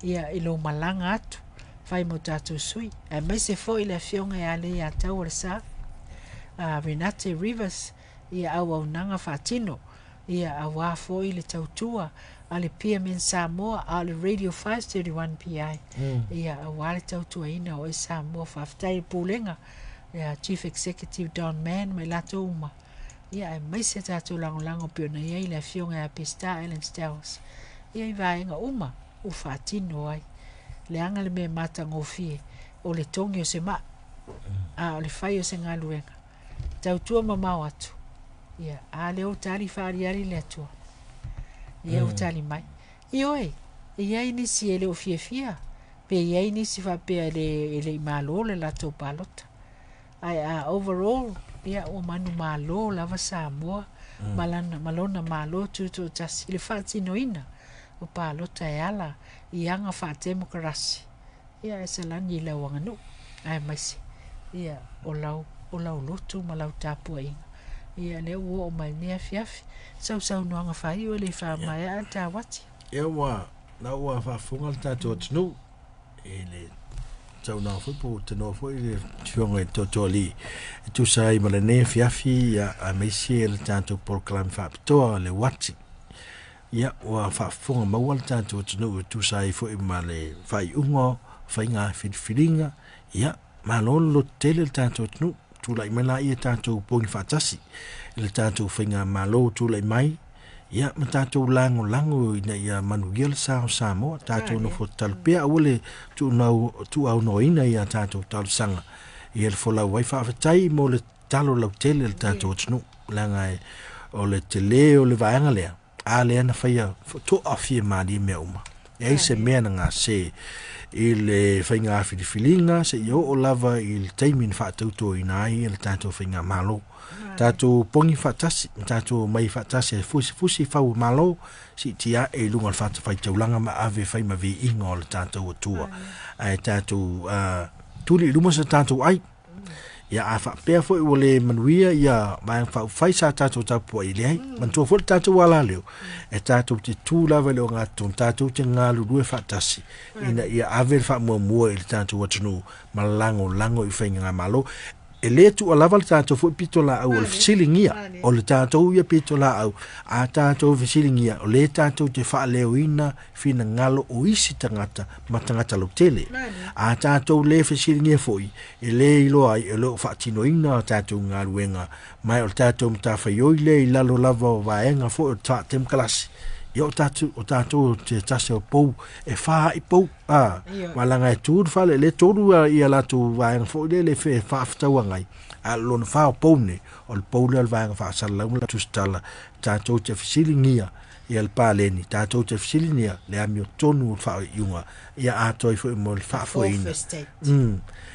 ia ilo malanga atu fai mo tato sui ai mai se foi le fionga ya le ya tau sa Renate Rivers ia au nanga fatino ia awa foi le tautua ale PMN Samoa ale Radio 531 PI ia awale tautua ina o Samoa faftai pulenga ia Chief Executive Don Man mai lato uma ia mai se tatu lango piona ia le fionga ya Pista Island Stars ia vaenga uma u fatino ai le anga le me mata ngofie o le tongi o se ma o le fai o se ngaluenga tautua mamau atu ia ale o tali fariari le atua ia o tali mai ioi ia ini si ele o fia pe ia ini si fa pe ele malo le lato palota ai overall ia o manu malo lava Samoa malona malo tu tasi le whaatinoina o pālota e ala i anga whaatemakarasi ia e salani i lau anganu ai maisi ia o lau lotu ma lau tāpua inga ia leo o mai nea fiafi sau noanga whai o le whamai a tā wati ia na ua whafunga le tātou atunu e le tau nā whupo te noa fwoi le tionga e tōtōli e tu sai ma le nea fiafi ia a meisi e le tātou porkalam whapitoa le wati ia ua whafunga maua le tātou atunu e tu sai fwoi ma le whai ungo whai ngā whiriwhiringa ia ma lolo tele le tātou atunu tu lai mai la ia tātou pongi whatasi le tātou whai ngā malo tu lai mai ia ma tātou lango ina ia manuia le Samoa tātou no fo talpea ole tu au no ina ia tātou talsanga ia le fola wai whawhatai mo le talo lau tele le tātou atunu langa e o le tele o le vaenga lea a lea na whaia to awhia maali mea uma e se mea na ngā se i le whainga whiriwhiringa se i o lava i le teimin whaatauto i nā i le tātou whainga malo tātou pongi whatasi tātou mai whatasi fusi whau malo si tia e lunga le whatawhai taulanga ma ave whai ma vi inga o le tātou atua ai tātou tuli luma sa tātou ai ia a whapea fo i wale manuia ia mai whai sa tātou tapua i lehai mantua fo le tātou wala leo e tātou te tū lava leo ngā tōn tātou te ngā lurue whatasi ina ia ave le whamua i le tātou atunu ma lango i whainga ngā malo e le tu alava le tātou fo i pito la au o le fisilingia o le tātou ia pito la au a tātou fisilingia o le tātou te wha leo ina fina ngalo o isi tangata ma tangata lau tele a tātou le fisilingia foi e le iloa ai e leo whaatino ina o tātou ngā ruenga mai o le tātou mtawhai oi le i lalo lava o vaenga fo o tā tem kalasi ia o tātou te tase o pou e wha i pou walanga e tūru whale le tōru ia latu vaenga fo le whe whaaftaua ngai a lona wha o pou ne o le pou le al vaenga wha asalaunga la tustala tātou te fisilingia ia le pāleni tātou te fisilingia le ami o tonu o wha iunga ia ātoi fo i mo le wha fo ina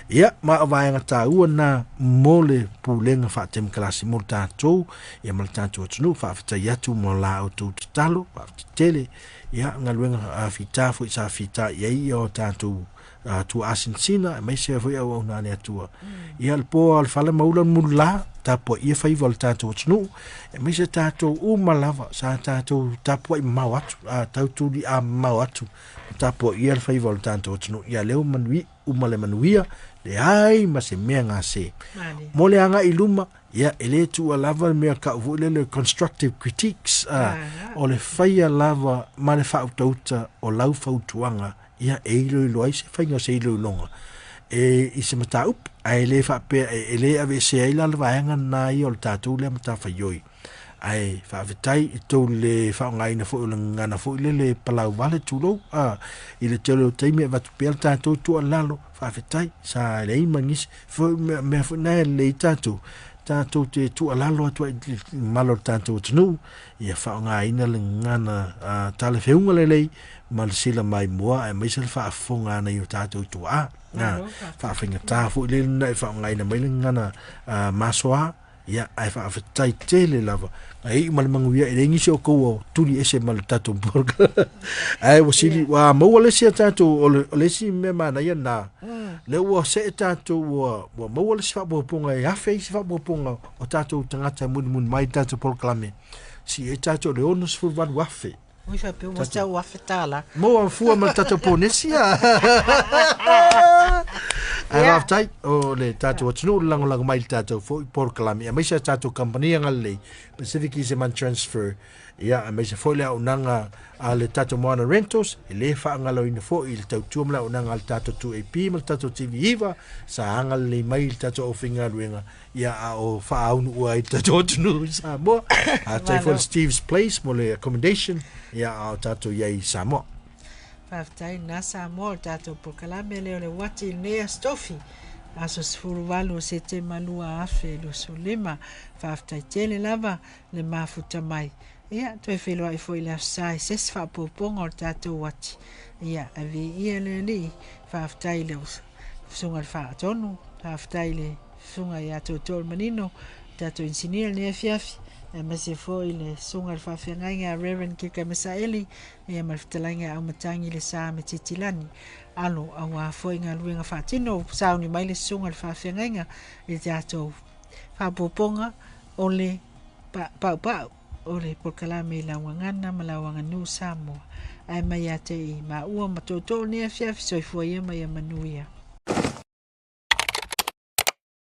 ia ma vaenga tā ua nā mo le pūlenga wha tem kalasi mo le tātou ia ma le tātou atunu wha awhitai atu mo la o tū talo wha tele ia ngaluenga a whita fo i sa whita iei o tātou tu asinsina mai se foi au na ne atua ia le po al fala maula mulla tapo ia fai vol tato tsnu mai se tato u malava sa tato tapo i mawatu tautu di a mawatu tapo ia le fai vol tato tsnu ia leo manui u male manuia le ai ma se mea nga se mo le anga iluma ia ele tu alava me ka le constructive critiques o le fai lava ma le fa utauta o lau fautuanga ia e ilo ai se whainga se ilo longa e i se mata up ai le fa pe e le ave se ai la vaenga na i o tātou le mata whaioi ai fa vetai i tō le whaongai na fo ngana fo le palau vale tūlo i le telo teime vatu pe al tātou tu alalo fa vetai sa le imangis fo me fo na le tātou te tu alalo atu malo tātou tunu ia whaongai na le ngana tale whiunga le mal sila mai mua e mai sila whaafonga na i o tātou tua whaafenga tāfu i lena e whaongai na mai ngana masoa ia ai whaafetai tele lava ai malamanguia e rengi se o kou tuli ese mal tātou borga ai wasili wa maua lesi a tātou o lesi me mana ia na le ua se e tātou wa maua lesi whaabuaponga e hawhei si whaabuaponga o tātou tangata mun mai tātou porklame si e tātou le onus fulvan wafe Ui fa pe mo sta wa fetala. Mo fu ma tato ponesia. Ai aftai o le tato tunu lang mai tato fo por kalami. Mai sa tato company ngal Pacific Easyman Transfer. Ia mai sa fo le unanga le tato Moana Rentals, le fa ngalo ina fo il tau tuamla unanga al tato 2AP mal tato TV Iva sa ngal le mai tato ofinga ruenga. Ia o fa unu ua tato tunu sa mo. A tai for Steve's Place mo le accommodation. Ia au tato iei Samoa. Whaftai na Samoa tato po kalame leo le wati nea stofi. Aso sifuru walu se te malua afe lo solema. Whaftai tele lava le mafuta mai. Ia toi whelua i fwoi leo sai. Ses whapoponga o tato wati. Ia avi ia le li. Whaftai leo sunga le whaatonu. Whaftai le sunga ia tōtō manino, tato insinia ne fiafi, e mese fo i le sunga le whawhiangai Reverend Kika Misaeli, e marfitalangi au matangi le saa me titilani, alo a wā fo i ngā luenga whātino, sauni mai le sunga le whawhiangai, i tato whapoponga o le pau, o le porkalame la wangana, ma la wanganu Samoa, ai mai a te i ma ua ma tōtō ne fiafi, soi fua ia mai a manuia.